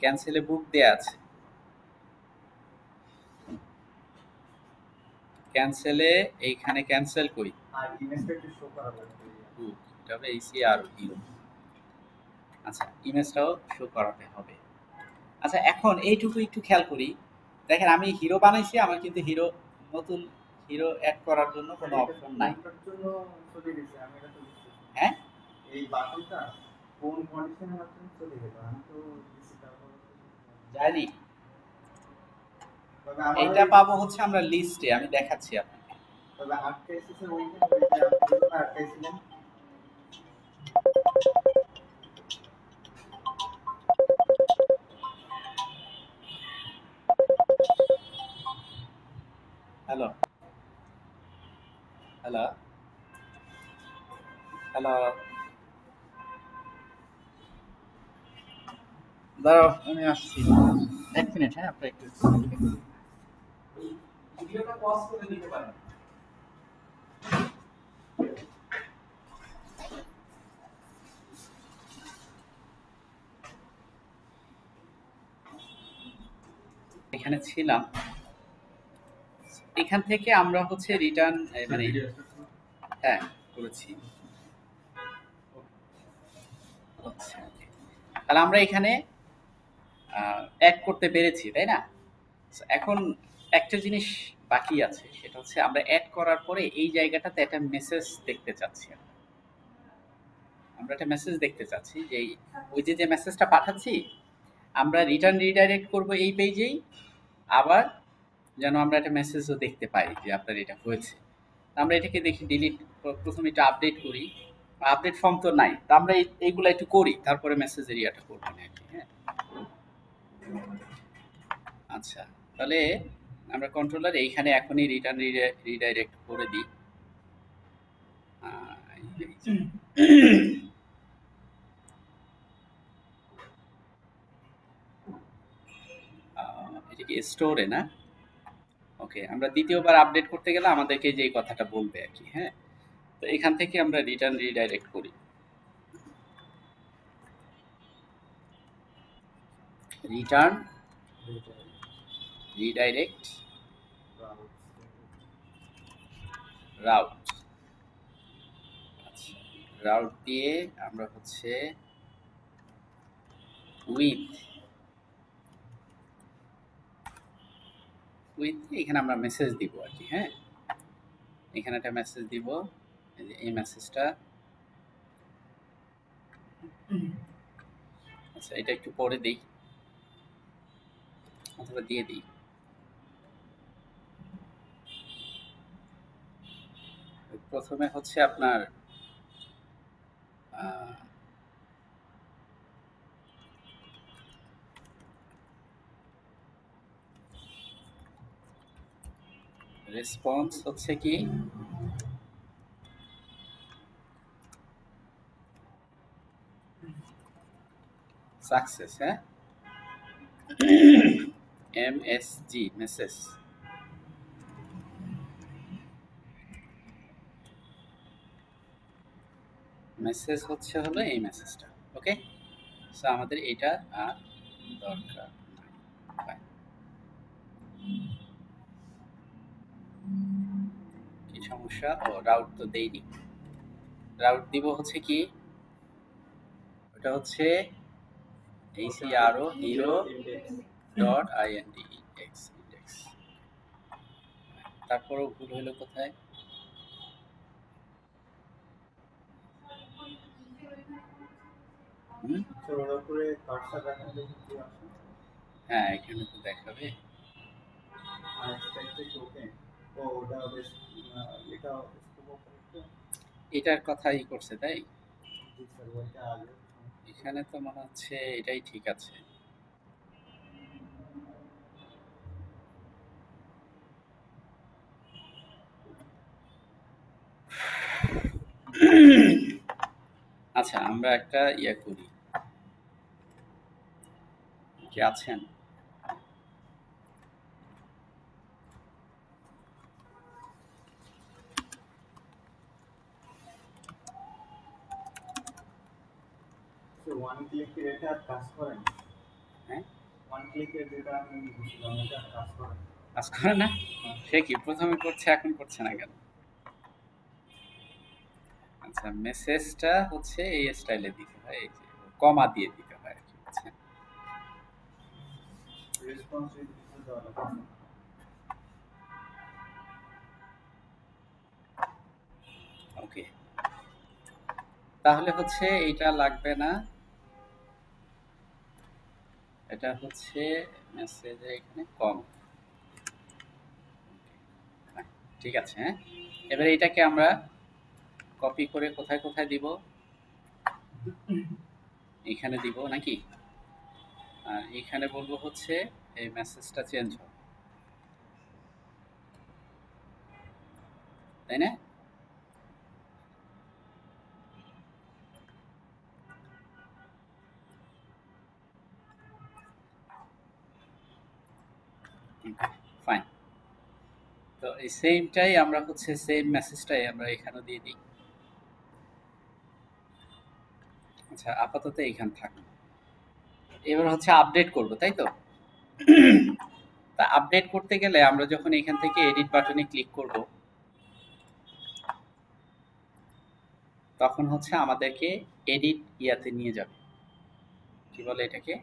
ক্যান্সেলে বুক দেয়া আছে, ক্যান্সেলে এইখানে ক্যান্সেল করি আর ইমেজটা একটু শো করা লাগবে। বুক, এটা হবে এইসি আর হিরো। আচ্ছা, ইমেজটাও শো করাতে হবে। আচ্ছা, এখন এইটুকু একটু খেয়াল করি। দেখেন আমি হিরো বানাইছি, আমার কিন্তু হিরো নতুন হিরো অ্যাড করার জন্য কোনো অপশন নাই। কোনটার জন্য চলে গেছে আমি এটা তো বুঝতেছি না। হ্যাঁ, এই বাটনটা কোন কন্ডিশনের মাধ্যমে চলে গেল আমি তো দিছি তারপর। জানি। তবে আমার এইটা পাবো হচ্ছে আমরা লিস্টে, আমি দেখাচ্ছি আপনাকে। তবে আটকে এসেছে ওইখানে ওই যে আপনি যেটা আটকাইছিলেন। হ্যালো, হ্যালো, হ্যালো, দাঁড়াও আমি আসছি, 1 মিনিট। হ্যাঁ, আপনি একটু ভিডিওটা পজ করে দিতে পারেন। এখানে ছিলাম, এখান থেকে আমরা হচ্ছে রিটার্ন মানে হ্যাঁ করেছি। আচ্ছা, তাহলে আমরা এখানে অ্যাড করতে পেরেছি, তাই না? So, এখন একটা জিনিস বাকি আছে, সেটা হচ্ছে আমরা অ্যাড করার পরে এই জায়গাটাতে একটা মেসেজ দেখতে চাচ্ছি। আমরা একটা মেসেজ দেখতে চাচ্ছি যে ওই যে মেসেজটা পাঠাচ্ছি, আমরা রিটার্ন রিডাইরেক্ট করব এই পেজেই, আবার যেন আমরা একটা মেসেজও দেখতে পাই যে আপনার এটা হয়েছে। আমরা এটাকে দেখি ডিলিট, প্রথমে এটা আপডেট করি। আপডেট ফর্ম তো নাই, তা আমরা এইগুলো একটু করি, তারপরে মেসেজের ইয়াটা করবো না আর কি। হ্যাঁ, আচ্ছা, তাহলে আমরা কন্ট্রোলার এইখানে এখনই রিটার্ন রিডাইরেক্ট করে দিই। এটা কি স্টোরে না? ওকে, আমরা দ্বিতীয়বার আপডেট করতে গেলে আমাদেরকে যে এই কথাটা বলবে আর কি। হ্যাঁ, তো এখান থেকে আমরা রিটার্ন রিডাইরেক্ট করি। Return redirect route. আচ্ছা, রাউট দিয়ে আমরা হচ্ছে উইথ এখানে আমরা মেসেজ দিব আর কি। হ্যাঁ, এখানে একটা মেসেজ দিব, এই মেসেজটা। আচ্ছা, এটা একটু পরে দিই অথবা দিয়ে দিই। প্রথমে হচ্ছে আপনার রেসপন্স হচ্ছে কি সাকসেস, হ্যাঁ, এমএসজি মেসেজ। মেসেজ হচ্ছে হলো এই মেসেজটা। ওকে, সো আমাদের এটা আর দরকার নাই। Fine. কি সমস্যা? ও রাউট তো দেইনি। রাউট দিব হচ্ছে কি, ওটা হচ্ছে ACRO hero dot IND index index. তারপরও ভুল হলো কোথায়? হুম, স্যার ওর উপরে কার্সার রাখেন দেখুন কি আসে। হ্যাঁ এখানে তো দেখাবে। Unexpected token. ও ওটা বেশ এটা স্কোপ অপারেটর। এটার কথাই করছে তাই? জি স্যার ওইটা আগে এখানে তো মনে হচ্ছে এটাই ঠিক আছে। আচ্ছা আমরা একটা ইয়ে করি, কি আছেন? স্যার ওয়ান ক্লিকের এটা আর কাজ করেন। হ্যাঁ, ওয়ান ক্লিকের যেটা আমি বুঝলাম এটা আর কাজ করেন। কাজ করে না? সে কি প্রথমে করছে এখন করছে না কেন? আচ্ছা মেসেজটা হচ্ছে এই স্টাইলে দিতে হয়, এই যে কমা দিয়ে দিতে হয় আর কি, বুঝছেন? রেসপন্স রিডিউস দেওয়া লাগে। ওকে, তাহলে হচ্ছে এইটা লাগবে না, এটা হচ্ছে মেসেজে এখানে কম। ঠিক আছে, হ্যাঁ, এবার এটাকে আমরা কপি করে কোথায় কোথায় দিব? এখানে দিব নাকি? আর এখানে বলবো হচ্ছে এই মেসেজটা চেঞ্জ হবে, তাই না? ফাইন। তো এই সেমটাই আমরা হচ্ছে সেম মেসেজটাই আমরা এখানে দিয়ে দিই। আচ্ছা আপাতত এইখানে থাকুন। এবার হচ্ছে আপডেট করব, তাই তো? তা আপডেট করতে গেলে আমরা যখন এখান থেকে এডিট বাটনে ক্লিক করব, তখন হচ্ছে আমাদেরকে এডিট ইয়াতে নিয়ে যাবে, কি বলে এটাকে,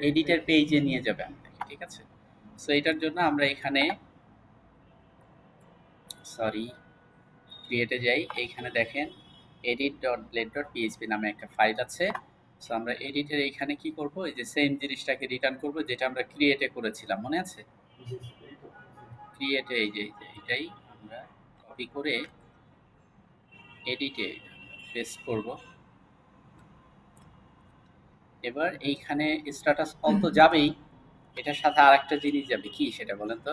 এডিটের পেজে নিয়ে যাবে আমাদেরকে, ঠিক আছে? সো এটার জন্য আমরা এখানে সরি ক্রিয়েটে যাই, এইখানে দেখেন edit.blade.php নামে একটা ফাইল আছে। সো আমরা এডিটের এইখানে কি করব, এই যে সেম জিনিসটাকে রিটার্ন করব যেটা আমরা ক্রিয়েটে করেছিলাম, মনে আছে? জি স্যার এই তো। ক্রিয়েটে এই যে এটাই আমরা কপি করে এডিটে পেস্ট করব। এবার এইখানে স্ট্যাটাস অল তো যাবেই, এটার সাথে আরেকটা জিনিস যাবে, কি সেটা বলেন তো?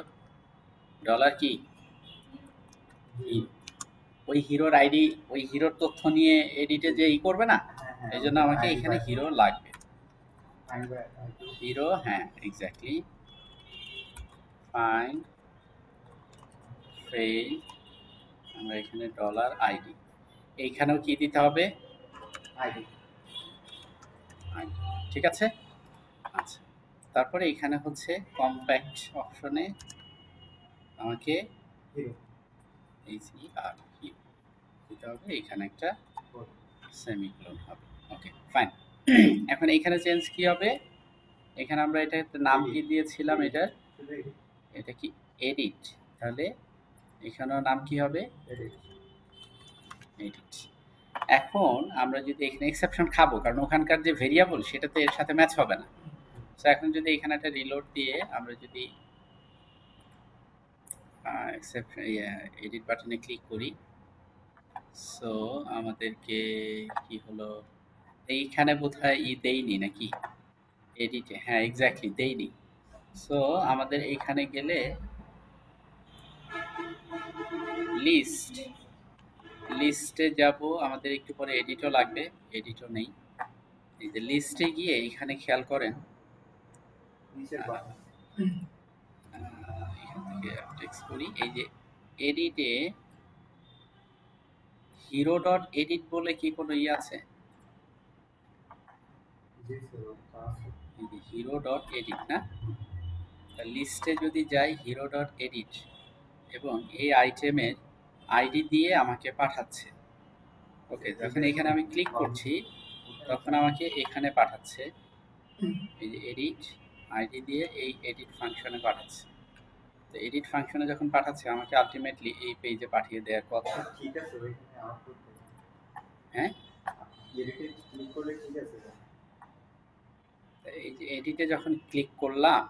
ডলার কি? ওই হিরোর আইডি, ওই হিরোর তথ্য নিয়ে এডিটে যে ই করবে না, হ্যাঁ হ্যাঁ এই জন্য আমাকে এখানে হিরো লাগবে। হিরো, হ্যাঁ এক্স্যাক্টলি, ফাইন্ড ফ্রেম, আমরা এখানে ডলার আইডি, এইখানেও কি দিতে হবে? আইডি। আইডি, ঠিক আছে। আচ্ছা তারপরে এখানে হচ্ছে কম্প্যাক্ট অপশনে আমাকে হিরো HER হিরো দিতে হবে, এখানে একটা সেমিকোলন হবে। Okay fine. এখন এখানে চেঞ্জ কি হবে? এখানে আমরা এটা নাম কি দিয়েছিলাম এটার? এটা কি এডিট, তাহলে এখানেও নাম কি হবে? এডিট। এখন আমরা যদি এখানে এক্সেপশন খাবো, কারণ ওখানকার যে ভেরিয়েবল সেটা তো এর সাথে ম্যাচ হবে না। সো এখন যদি এখানে একটা রিলোড দিয়ে আমরা যদি এডিট বাটনে ক্লিক করি, সো আমাদেরকে কি হলো, এইখানে বোধহয় দেইনি নাকি এডিটে? হ্যাঁ এক্স্যাক্টলি দেইনি। সো আমাদের এইখানে গেলে লিস্ট, লিস্টে যাব, আমাদের একটু পরে এডিটও লাগবে, এডিটও নেই। এই যে লিস্টে গিয়ে এইখানে খেয়াল করেন, নিচের বাটন এখান থেকে টেক্সট করি, এই যে এডিটে হিরো ডট এডিট বলে কি কোনো ইয়ে আছে? জি স্যার আছে এই যে হিরো ডট এডিট না, লিস্টে যদি যাই হিরো ডট এডিট এবং এই আইটেমের আইডি দিয়ে আমাকে পাঠাচ্ছে। ওকে, যখন এখানে আমি ক্লিক করছি তখন আমাকে এখানে পাঠাচ্ছে, এই যে এডিট আইডি দিয়ে এই এডিট ফাংশনে পাঠাচ্ছে। তো এডিট ফাংশনে যখন পাঠাচ্ছে আমাকে আলটিমেটলি এই পেজে পাঠিয়ে দেওয়ার কথা। ঠিক আছে ওইখানে আউটপুট দেবে হ্যাঁ, এডিটে ক্লিক করলে ঠিক আছে এই যে এডিটে যখন ক্লিক করলাম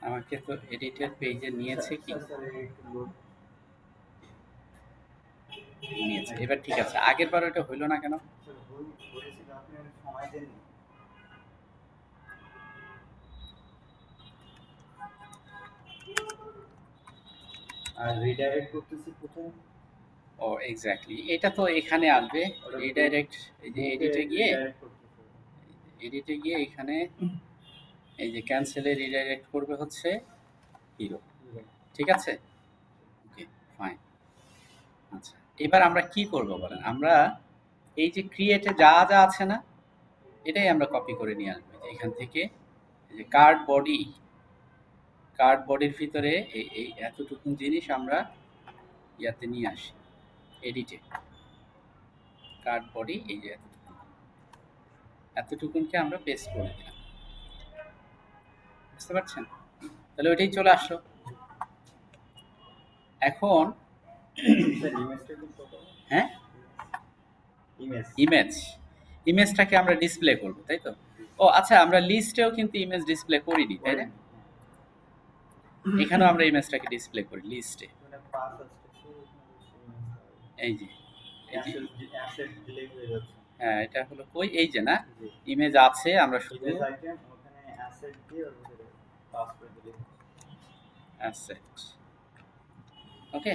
আমাকে তো এডিটের পেজে নিয়েছে কি? নিয়েছে। এবার ঠিক আছে, আগের বার ওটা হইলো না কেন? সময় দেননি আর রিডাইরেক্ট করতেছি কোথায়? ও এক্স্যাক্টলি, এটা তো এখানে আসবে রিডাইরেক্ট। এই যে এডিটে গিয়ে এখানে এই যে ক্যান্সেলে রিডাইরেক্ট করবে হচ্ছে হিরো। ঠিক আছে, ওকে ফাইন। আচ্ছা, এবার আমরা কি করব বলেন? আমরা এই যে ক্রিয়েটে যা যা আছে না, এটাই আমরা কপি করে নিয়ে আসবো এখান থেকে। এই যে কার্ড বডি, কার্ড বডির ভিতরে এই এই এতটুকু জিনিস আমরা ইয়াতে নিয়ে আসি, এডিটে কার্ড বডি, এই যে এতটুকুনকে আমরা পেস্ট করে দিলাম। বুঝতে পারছেন? তাহলে ওইটাই চলে আসলো। এখন হ্যাঁ, ইমেজটাকে আমরা ডিসপ্লে করব, তাই তো? ও আচ্ছা, আমরা লিস্টেও কিন্তু ইমেজ ডিসপ্লে করিনি, তাই না? এখানেও আমরা ইমেজটাকে ডিসপ্লে করি লিস্টে। এই যে হ্যাঁ, এটা হলো কই, এই যে না ইমেজ আছে, আমরা শুধু অ্যাসেট। ওকে,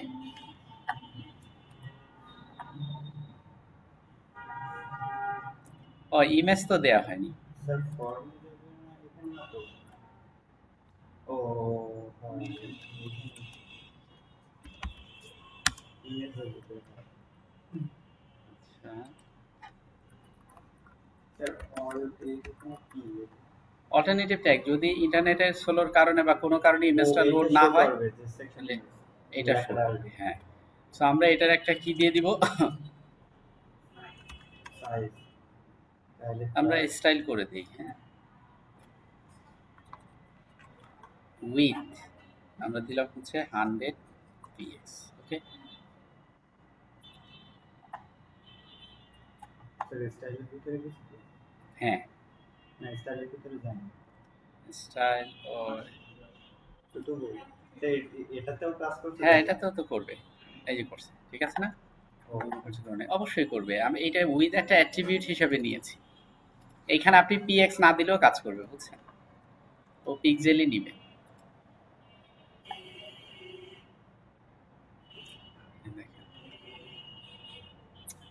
ও ইমেজ তো দেয়া হয়নি। স্যার ফর্ম এখানে না তো ও ইমেজ হইতে আচ্ছা, স্যার অল এইরকম কি অল্টারনেটিভ ট্যাগ যদি ইন্টারনেটের স্লোর কারণে বা কোনো কারণে ইমেজটা লোড না হয় তাহলে এটা শো করবে। হ্যাঁ, সো আমরা এটার একটা কি দিয়ে দিব, সাইজ আমরা স্টাইল করে দিই। হ্যাঁ, উইথ আমরা দিলাম হচ্ছে 100 px। ওকে, স্যার স্টাইলের ভিতরে কিছু হ্যাঁ, না স্টাইলের ভিতরে জানি স্টাইল ও ছোট বই এটাতেও কাজ করতে হ্যাঁ, এটাতেও তো করবে, এই যে করছে, ঠিক আছে না? কিছু ধরনের অবশ্যই করবে। আমি এটা উইথ একটা অ্যাট্রিবিউট হিসেবে নিয়েছি। এইখানে আপনি px না দিলেও কাজ করবে, বুঝছেন? ও পিক্সেলই নিবে।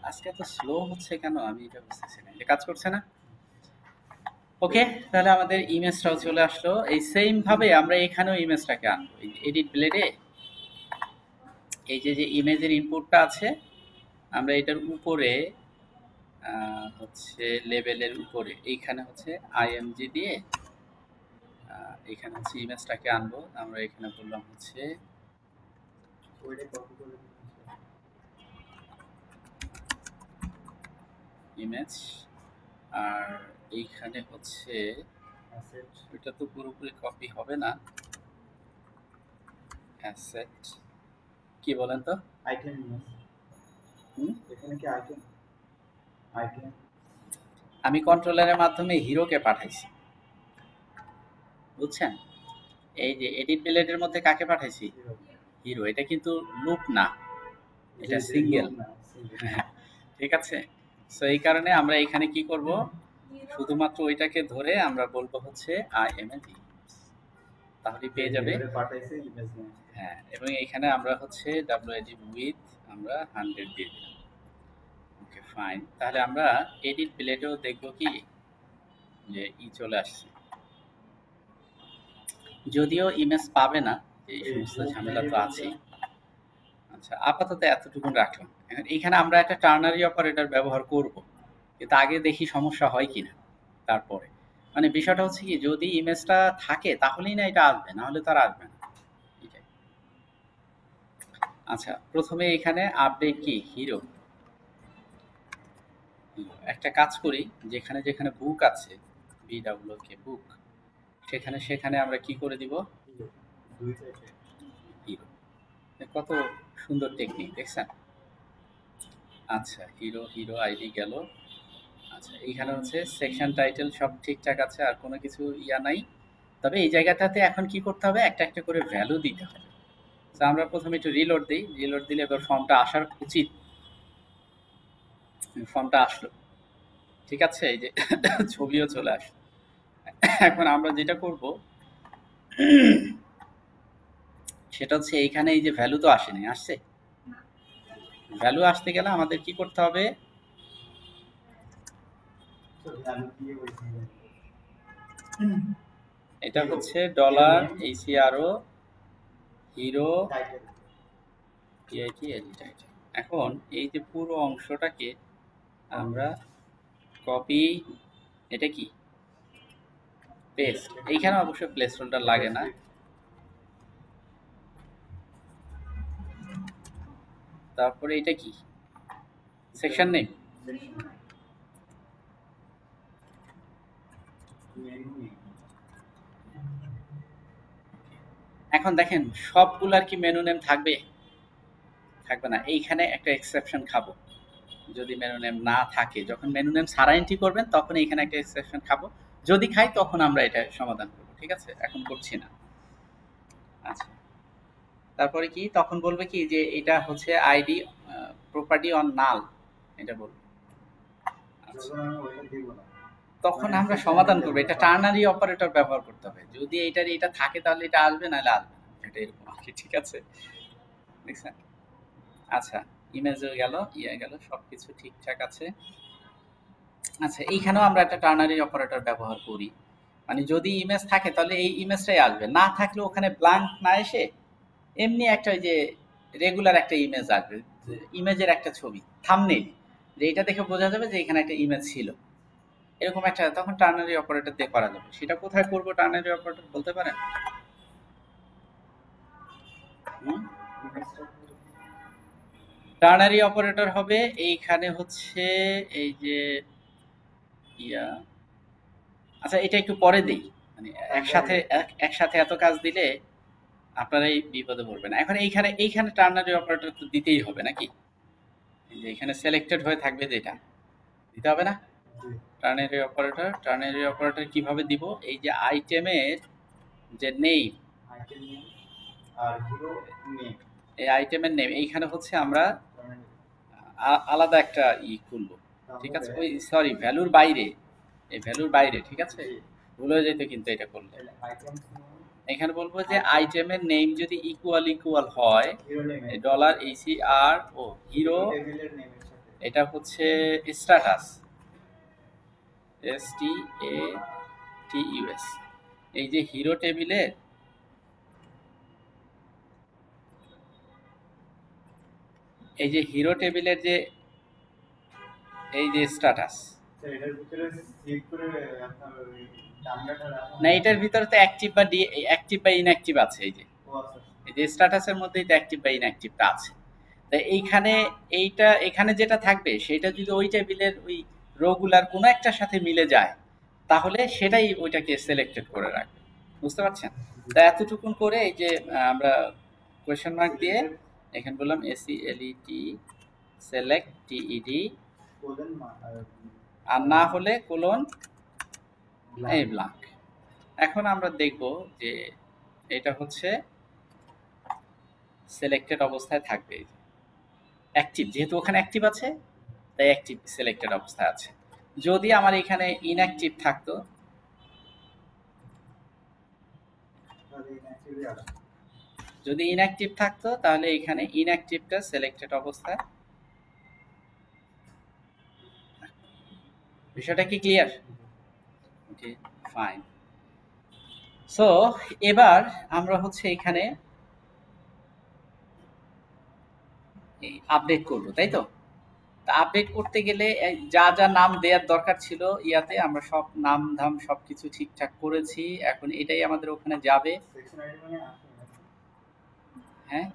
আজকে এত স্লো হচ্ছে কেন আমি এটা বুঝতেছি না, এটা কাজ করছে না। ওকে, তাহলে আমাদের ইমেজটাও চলে আসলো। এই সেম ভাবে আমরা এখানেও ইমেজটাকে আনবো, এই এডিট ব্লেডে এই যে যে ইমেজের ইনপুটটা আছে, আমরা এটার উপরে হচ্ছে লেভেলের উপরে এইখানে হচ্ছে আইএমজি দিয়ে এখানে হচ্ছে ইমেজটাকে আনবো। আমরা এখানে বললাম হচ্ছে ওইটা কপি করে ইমেজ, আর এইখানে হচ্ছে অ্যাসেট এটা তো পুরোপুরি কপি হবে না, অ্যাসেট কি বলেন তো? আইটেম ইমেজ এখানে কি আইটেম আইটেম আমি কন্ট্রোলারের মাধ্যমে হিরোকে পাঠাইছি, বুঝছেন? এই যে এডিট ব্লেডের মধ্যে কাকে পাঠাইছি? হিরো। এটা কিন্তু লুপ না, এটা সিঙ্গেল। ঠিক আছে, সো এই কারণে আমরা এখানে কি করব, শুধুমাত্র ওইটাকে ধরে আমরা বলবো হচ্ছে আই এম এ, তাহলে পেয়ে যাবে। পাঠাইছে ইমেজ নিয়ে। হ্যাঁ, এবং এখানে আমরা হচ্ছে WAD উইথ আমরা 100 দিয়ে দিলাম। Okay fine. তাহলে আমরা এডিট প্লেটেও দেখব কি যে চলে আসছে, যদিও ইমেজ পাবে না, এই সমস্ত ঝামেলা তো আছেই। আচ্ছা, আপাতত এতটুকুন রাখলাম। এখন এখানে আমরা একটা টার্নারি অপারেটর ব্যবহার করব, কিন্তু আগে দেখি সমস্যা হয় কিনা। তারপরে মানে বিষয়টা হচ্ছে কি, যদি ইমেজটা থাকে তাহলেই না এটা আসবে, না হলে তার আসবে না। এটাই। আচ্ছা, প্রথমে এখানে আপডেট কি হিরো, একটা কাজ করি, যেখানে যেখানে বুক আছে BWK বুক, সেখানে সেখানে আমরা কি করে দিব দুই সাইডে হিরো। কত সুন্দর টেকনিক দেখছেন। আচ্ছা, হিরো হিরো আইডি গেল। আচ্ছা, এইখানে হচ্ছে সেকশন টাইটেল সব ঠিকঠাক আছে, আর কোনো কিছু ইয়া নাই। তবে এই জায়গাটাতে এখন কি করতে হবে, একটা একটা করে ভ্যালু দিতে হবে। তো আমরা প্রথমে একটু রিলোড দিই, রিলোড দিলে এবার ফর্মটা আসার উচিত। ফর্মটা আসলো, ঠিক আছে, এই যে ছবিও চলে আসলো। এখন আমরা যেটা করব সেটা হচ্ছে এইখানে এই যে ভ্যালু তো আসেনি, আসছে। ভ্যালু আসতে গেলে আমাদের কি করতে হবে, তো ভ্যালু দিয়ে বলছি এটা হচ্ছে dollar ACRO hero title PIT title. এখন এই যে পুরো অংশটাকে আমরা কপি, এটা কি পেস্ট, এইখানে অবশ্য প্লেস হোল্ডার লাগে না। তারপরে এটা কি সেকশন নেম, মেনু নেই। এখন দেখেন সবগুলার কি মেনু নেম থাকবে, থাকবে না। এইখানে একটা এক্সেপশন খাবো, যদি মেনু নেম না থাকে, যখন মেনু নেম ছাড়া এন্ট্রি করবেন তখন এইখানে একটা এক্সেপশন খাবো। যদি খাই তখন আমরা এটা সমাধান করবো, ঠিক আছে, এখন করছি না। আচ্ছা, তারপরে কি তখন বলবে কি যে এটা হচ্ছে আইডি প্রপার্টি অন নাল, এটা বলবে। আচ্ছা, যখন আমি ওইটা দিব না তখন আমরা সমাধান করবো, এটা টার্নারি অপারেটর ব্যবহার করতে হবে। যদি এইটার এটা থাকে তাহলে এটা আসবে, নাহলে আসবে না, এটা এরকম আর কি, ঠিক আছে, দেখছেন। আচ্ছা, ইমেজও গেল, ইয়ে গেল, সবকিছু ঠিকঠাক আছে। আচ্ছা, এইখানেও আমরা একটা টার্নারি অপারেটর ব্যবহার করি, মানে যদি ইমেজ থাকে তাহলে এই ইমেজটাই আসবে, না থাকলে ওখানে ব্ল্যাঙ্ক না এসে এমনি একটা ওই যে রেগুলার একটা ইমেজ আসবে, ইমেজের একটা ছবি থাম্বনেইল, যে এটা দেখে বোঝা যাবে যে এখানে একটা ইমেজ ছিল, এরকম একটা, তখন টার্নারি অপারেটর দিয়ে করা যাবে। সেটা কোথায় করবো টার্নারি অপারেটর বলতে পারেন? টার্নারি অপারেটর হবে এইখানে হচ্ছে এই যে ইয়া। আচ্ছা, এটা একটু পরে দেই, মানে একসাথে একসাথে এত কাজ দিলে আপনারাই বিপদে পড়বেন। এখন এইখানে এইখানে টার্নারি অপারেটর তো দিতেই হবে নাকি, এই যে এখানে সিলেক্টেড হয়ে থাকবে, যেটা দিতে হবে না টার্নারি অপারেটর কিভাবে দিব, এই যে আইটেমের যে নেম, আইটেম নেম আর হিরো নেম, এই আইটেমের নেম এইখানে হচ্ছে আমরা আলাদা একটা খুলবো, ঠিক আছে, ওই সরি ভ্যালুর বাইরে, এই ভ্যালুর বাইরে, ঠিক আছে, ভুল হয়ে যেত কিন্তু এটা করলে। আইটেম এখানে বলবো যে আইটেমের নেম যদি ইকুয়াল হয়, হিরো নেম $ACR ও হিরো, টেবিলের নেমের সাথে এটা হচ্ছে স্ট্যাটাস STATUS, এই যে হিরো টেবিলের এই যে হিরো টেবিলের যে এই যে স্ট্যাটাস, এটার ভিতরে সেভ করে আপনার ওই ডামলাটা রাখা না এটার ভিতরে তো অ্যাক্টিভ বা অ্যাক্টিভ বা ইনঅ্যাক্টিভ আছে, এই যে ও আচ্ছা এই যে স্ট্যাটাসের মধ্যেই তো অ্যাক্টিভ বা ইনঅ্যাক্টিভটা আছে। তাই এইখানে এইটা এখানে যেটা থাকবে সেটা যদি ওই টেবিলের ওই রোগুলার কোনো একটার সাথে মিলে যায়, তাহলে সেটাই ওইটাকে সিলেক্টেড করে রাখবে, বুঝতে পারছেন। তা এতটুকুন করে এই যে আমরা কোয়েশ্চেন মার্ক দিয়ে এখানে বললাম SELECT সেলেক্ট TED, কোলন আর না হলে কোলন এই ব্ল্যাঙ্ক। এখন আমরা দেখব যে এটা হচ্ছে সিলেক্টেড অবস্থায় থাকবে, অ্যাক্টিভ, যেহেতু ওখানে অ্যাক্টিভ আছে তাই অ্যাক্টিভ সিলেক্টেড অবস্থায় আছে। যদি আমার এখানে ইনঅ্যাক্টিভ থাকতো, তাহলে ইনঅ্যাক্টিভই আছে। যদি ইনঅ্যাক্টিভ থাকতো তাহলে এখানে ইনঅ্যাক্টিভটা সিলেক্টেড অবস্থায়। বিষয়টা কি ক্লিয়ার? ওকে, ফাইন। সো এবার আমরা হচ্ছে এখানে আপডেট করব, তাই তো? তা আপডেট করতে গেলে যা যা নাম দেওয়ার দরকার ছিল ইয়াতে আমরা সব নাম ধাম সবকিছু ঠিকঠাক করেছি। এখন এটাই আমাদের ওখানে যাবে। সেকশন আইডি মানে আসে না। হ্যাঁ,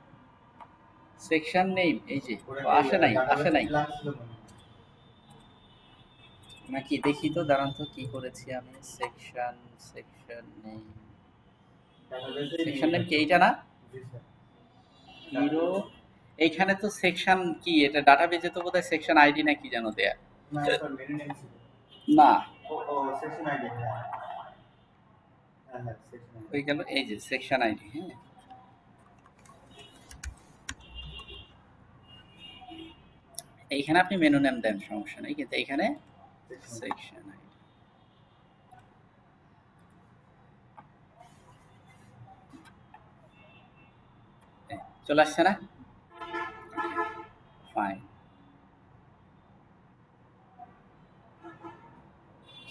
সেকশন নেই, এই যে ওরা ও আসে নাই, আসে নাই লাগছিল মনে হয়। নাকি দেখি তো, দাঁড়ান তো কি করেছি আমি। সেকশন নেই, ডাটাবেসে সেকশন নেম কি এইটা না? জি স্যার। হিরো, এইখানে তো সেকশন কি, এটা ডাটাবেজে তো বোধহয় সেকশন আইডি না কি যেন দেয়া। না স্যার মেনু নেম ছিল। না, ও সেকশন আইডি। হ্যাঁ হ্যাঁ সেকশন আইডি। হয়ে গেল এই যে সেকশন আইডি। হ্যাঁ, এইখানে আপনি মেনু নেম দেন, সমস্যা নেই, কিন্তু এইখানে সেকশন আইডি। চলে আসছে না? ফাইন।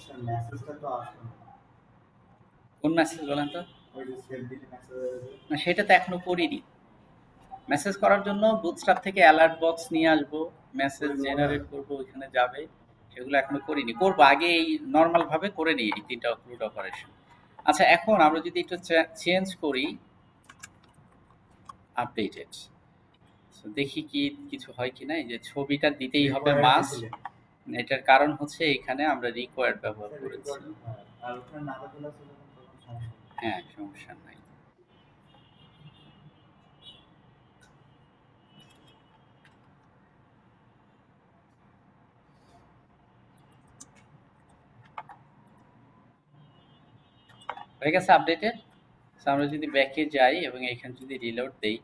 স্যার মেসেজটা তো আসলো না। কোন মেসেজ বলেন তো? ওই যে সেভ দিলে মেসেজ না, সেটা তো এখনো করিনি। মেসেজ করার জন্য বুটস্ট্র্যাপ থেকে অ্যালার্ট বক্স নিয়ে আসবো, মেসেজ জেনারেট করবো, ওইখানে যাবে, সেগুলো এখনো করিনি, করবো। আগে এই নর্মাল ভাবে করে নিই এই তিনটা রুট অপারেশন। আচ্ছা, এখন আমরা যদি একটু চেঞ্জ করি আপডেটেড, দেখি কি কিছু হয় কিনা। এই যে ছবিটা দিতেই হবে মাস্ট, এটার কারণ হচ্ছে এখানে আমরা রিকোয়ার্ড ব্যবহার করেছি। আর ওখানে না খোলা ছিল তখন সমস্যা। হ্যাঁ, সমস্যা নাই। হয়ে গেছে আপডেটেড। আমরা যদি ব্যাকে যাই এবং এখানে যদি রিলোড দেই,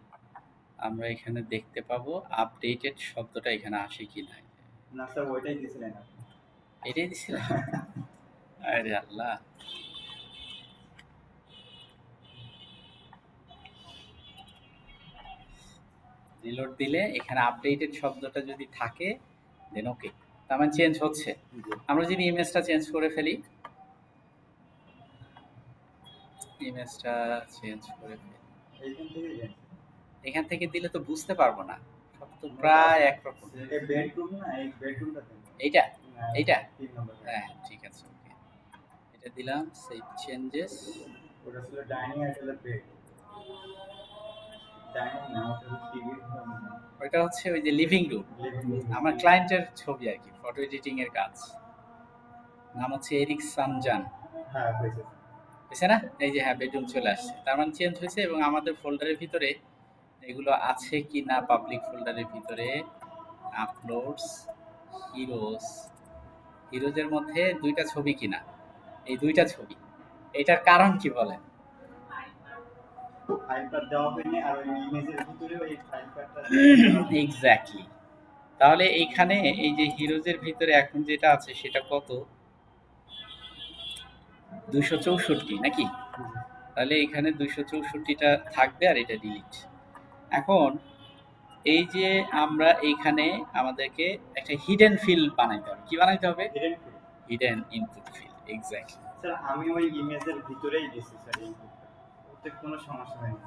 আমরা এখানে দেখতে পাবো আপডেটেড শব্দটা এখানে আসে কি না। না স্যার ওইটাই দিছিলেন আপনি। এটাই দিছিলাম? আরে আল্লাহ। রিলোড দিলে এখানে আপডেটেড শব্দটা যদি থাকে দেন ওকে, তার মানে চেঞ্জ হচ্ছে। আমরা যদি ইমেজটা চেঞ্জ করে ফেলি, ইমেজটা চেঞ্জ করে ফেলি, এইখান থেকে যান। এখান থেকে দিলে তো বুঝতে পারবো না, সব তো প্রায় একরকম। এই বেডরুম না, এই বেডরুমটা দেন। এইটা এইটা 3 নম্বর। হ্যাঁ, ঠিক আছে, ওকে, এটা দিলাম। সেই চেঞ্জেস, ওটা ছিল ডাইনিং আর ছিল বেড। ডাইনিং না, ওটা হলো টিভির রুম। ওইটা হচ্ছে ওই যে লিভিং রুম, লিভিং রুম। আমার ক্লায়েন্টের ছবি আর কি, ফটো এডিটিং এর কাজ। নাম হচ্ছে এরিক সানজান। হ্যাঁ হয়েছে। হয়েছে না? এই যে হ্যাঁ, বেডরুম চলে আসছে, তার মানে চেঞ্জ হয়েছে। এবং আমাদের ফোল্ডারের ভিতরে এগুলো আছে কি না, পাবলিক ফোল্ডারের ভিতরে আপলোডস, হিরোজ, হিরোজের মধ্যে দুইটা ছবি কিনা, এই দুইটা ছবি। এটার কারণ কি বলেন? ফাইলটা দেওয়া হয়নি আর ওই ইমেজের ভিতরে ওই ফাইলটা এক্স্যাক্টলি। তাহলে এইখানে এই যে হিরোজের ভিতরে এখন যেটা আছে সেটা কত, 264 নাকি? তাহলে এখানে 264টা থাকবে আর এটা ডিলিট। এখন এই যে আমরা এইখানে আমাদেরকে একটা হিডেন ফিল্ড বানাইতে হবে। কি বানাইতে হবে? Hidden input field. Exactly. Sir আমি ওই ইমেজের ভিতরেই দিছি স্যার, এই ওতে কোনো সমস্যা হয়নি।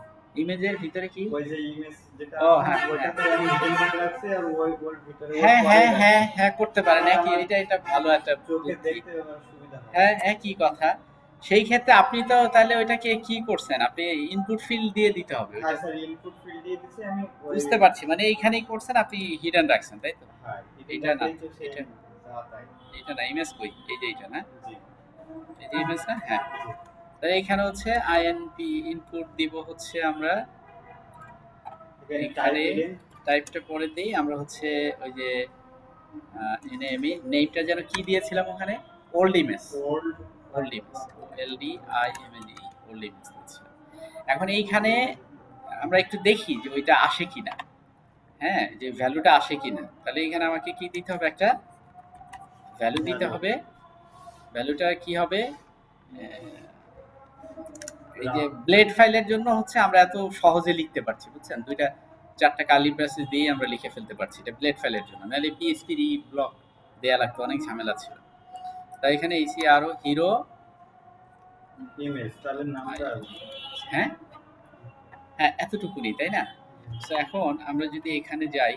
ইমেজের ভিতরে কি? ওই যে ইমেজ যেটা ও হ্যাঁ, ওইটাতে আমি হিডেন করে রাখছি আর ওই ওর ভিতরে হ্যাঁ হ্যাঁ হ্যাঁ হ্যাঁ, করতে পারেন। একই, এটা ভালো একটা চোখে বুদ্ধি। দেখতে সুবিধা হয়। হ্যাঁ, একই কথা। সেই ক্ষেত্রে আপনি তো তাহলে ওইটাকে কি করছেন, আপনি ইনপুট ফিল্ড দিয়ে দিতে হবে। হ্যাঁ স্যার, ইনপুট ফিল্ড দিয়ে দিছি আমি। বুঝতে পারছি, মানে এইখানেই করছেন আপনি, হিডেন রাখছেন, তাই তো? হ্যাঁ, এটা না, এটা এটা না, ইমেজ কই? এই যে এটা না, জি এই যে ইমেজ না, হ্যাঁ। তাহলে এখানে হচ্ছে আইএনপি ইনপুট দিব হচ্ছে আমরা এখানে, টাইপটা পরে দিই আমরা হচ্ছে ওই যে এনএমই নেমটা যেন কি দিয়েছিলাম ওখানে, old image, old image, LDIMLE, old image দিয়েছিলাম। এখন এইখানে আমরা একটু দেখি যে ওইটা আসে কিনা, হ্যাঁ, যে ভ্যালুটা আসে কিনা। তাহলে এখানে আমাকে কি দিতে হবে, একটা ভ্যালু দিতে হবে। ভ্যালুটা কি হবে? এই যে ব্লেড ফাইলের জন্য হচ্ছে আমরা এত সহজে লিখতে পারছি, বুঝছেন? 2টা 4টা কার্লি ব্রেসেস দিয়ে আমরা লিখে ফেলতে পারছি, এটা ব্লেড ফাইলের জন্য। নাহলে পিএইচপি ব্লক দেয়া লাগতো, অনেক ঝামেলা ছিল। তাই এখানে এসি আরো হিরো ইমেজ তাহলে নামটা হ্যাঁ হ্যাঁ এতটুকুনি, তাই না? তো এখন আমরা যদি এখানে যাই,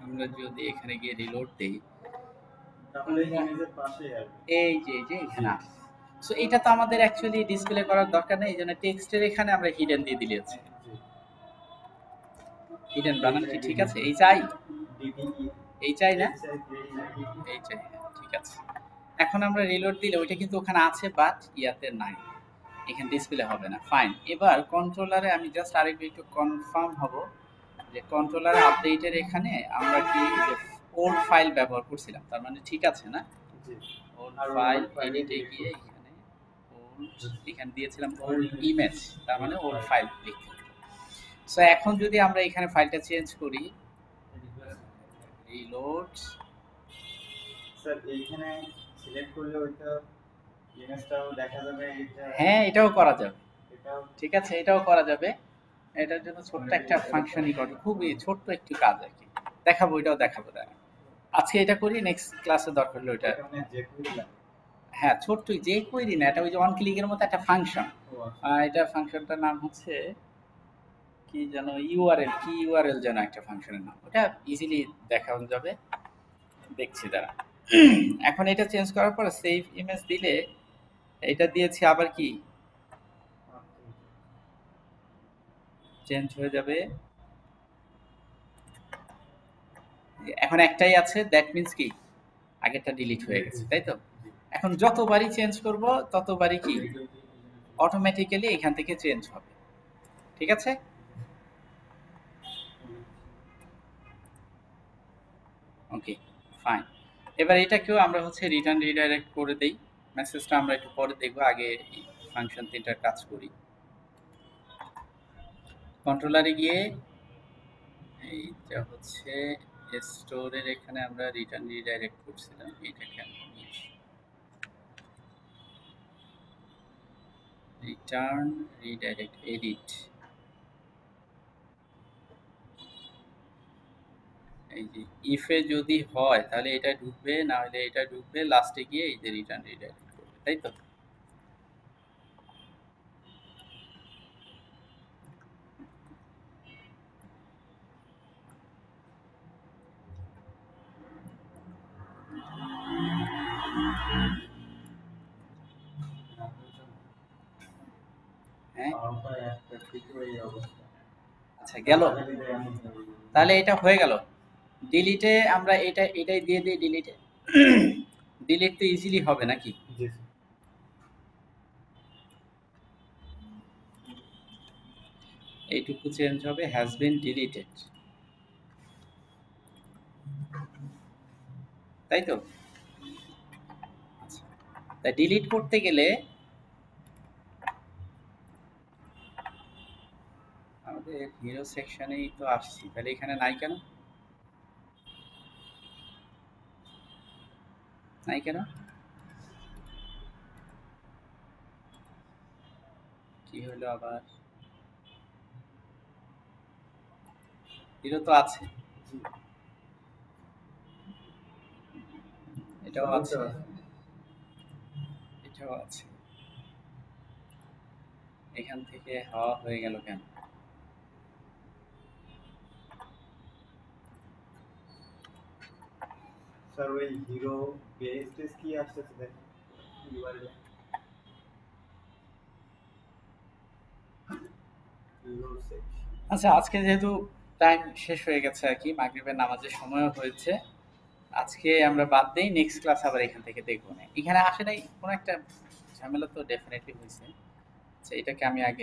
আমরা যদি এখানে গিয়ে রিলোড দেই, তাহলে ইমেজের পাশে আসবে। এই যে এখানে আসে। সো এটা তো আমাদের অ্যাকচুয়ালি ডিসপ্লে করার দরকার নেই, এই জন্য টেক্সটের এখানে আমরা হিডেন দিয়ে দিলে আছে। হিডেন বানান কি ঠিক আছে? এই চাই, এই চাই না, এই চাই, হ্যাঁ, ঠিক আছে। এখন আমরা রিলোড দিলে ওইটা কিন্তু ওখানে আছে, বাট ইয়াতে নাই, এখানে ডিসপ্লে হবে না। ফাইন। এবার কন্ট্রোলারে আমি জাস্ট আরেকটু একটু কনফার্ম হব যে কন্ট্রোলার আপডেটের এখানে আমরা কি ওল্ড ফাইল ব্যবহার করছিলাম, তার মানে ঠিক আছে না? ওল্ড ফাইল এডিটে গিয়ে এখানে ওল্ড এখানে দিয়েছিলাম ওল্ড ইমেজ, তার মানে ওল্ড ফাইল লিখতে। সো এখন যদি আমরা এখানে ফাইলটা চেঞ্জ করি, রিলোড, স্যার এইখানে সিলেক্ট করলে ওইটা ইমেজটাও দেখা যাবে, এটা হ্যাঁ এটাও করা যাবে, এটাও ঠিক আছে, এটাও করা যাবে। এটার জন্য ছোট্ট একটা ফাংশনই করে, খুবই ছোট্ট একটু কাজ আর কি, দেখাবো, এটাও দেখাবো। আজকে এটা করি, নেক্সট ক্লাসে দরকার হলো এটা। মানে যে কুইলা হ্যাঁ ছোট্ট যে কোয়েরি না, এটা ওই যে ওয়ান ক্লিকের মতো একটা ফাংশন। এটা ফাংশনটার নাম হচ্ছে কি যেন, ইউআরএল, কি ইউআরএল যেন একটা ফাংশনের নাম, ওটা ইজিলি দেখানো যাবে, দেখছি দাঁড়া। এখন এটা চেঞ্জ করার পর সেভ ইমেজ দিলে, এটা দিয়েছি আবার কি চেঞ্জ হয়ে যাবে। এখন একটাই আছে, দ্যাট মিন্স কি আগেরটা ডিলিট হয়ে গেছে, তাই তো? এখন যতবারই চেঞ্জ করব ততবারই কি অটোমেটিক্যালি এখান থেকে চেঞ্জ হবে, ঠিক আছে? Okay fine. এবার এটাকেও আমরা হচ্ছে রিটার্ন রিডাইরেক্ট করে দেই, মেসেজটা আমরা একটু পরে দেখবো, আগে ফাংশন 3টার কাজ করি। কন্ট্রোলারে গিয়ে এইটা হচ্ছে স্টোরের এখানে আমরা রিটার্ন রিডাইরেক্ট করছিলাম, এটাকে রিটার্ন রিডাইরেক্ট এডিট, এই যে ইফে যদি হয় তাহলে এটা ঢুকবে, না হলে এটা ঢুকবে, লাস্টে গিয়ে এই যে রিটার্ন রিডাইরেক্ট করবে, তাই তো? হ্যাঁ আচ্ছা গেল, তাহলে এটা হয়ে গেল। ডিলিটে আমরা এটাই দিয়ে দিই, ডিলিটে। ডিলিট তো ইজিলি হবে নাকি? এইটুকু চেঞ্জ হবে, হ্যাজ বিন ডিলিটেড, তাই তো? তাই ডিলিট করতে গেলে আমাদের হিরো সেকশনেই তো আসছি, তাহলে এখানে নাই কেন? নাই কেন? কি হলো আবার? হিরো তো আছে, এটাও আছে, এটাও আছে, এখান থেকে হওয়া হয়ে গেল কেন? স্যার ওই হিরো বেস কি আসতেছে দেখেন ইউআরএল হিরো সেকশন। আচ্ছা আজকে যেহেতু টাইম শেষ হয়ে গেছে আর কি, মাগরিবের নামাজের সময়ও হয়েছে, আজকে আমরা বাদ দেই, নেক্সট ক্লাস আবার এখান থেকে দেখবো না। এখানে আসে নাই কোনো একটা ঝামেলা তো ডেফিনেটলি হয়েছে। আচ্ছা এটাকে আমি আগে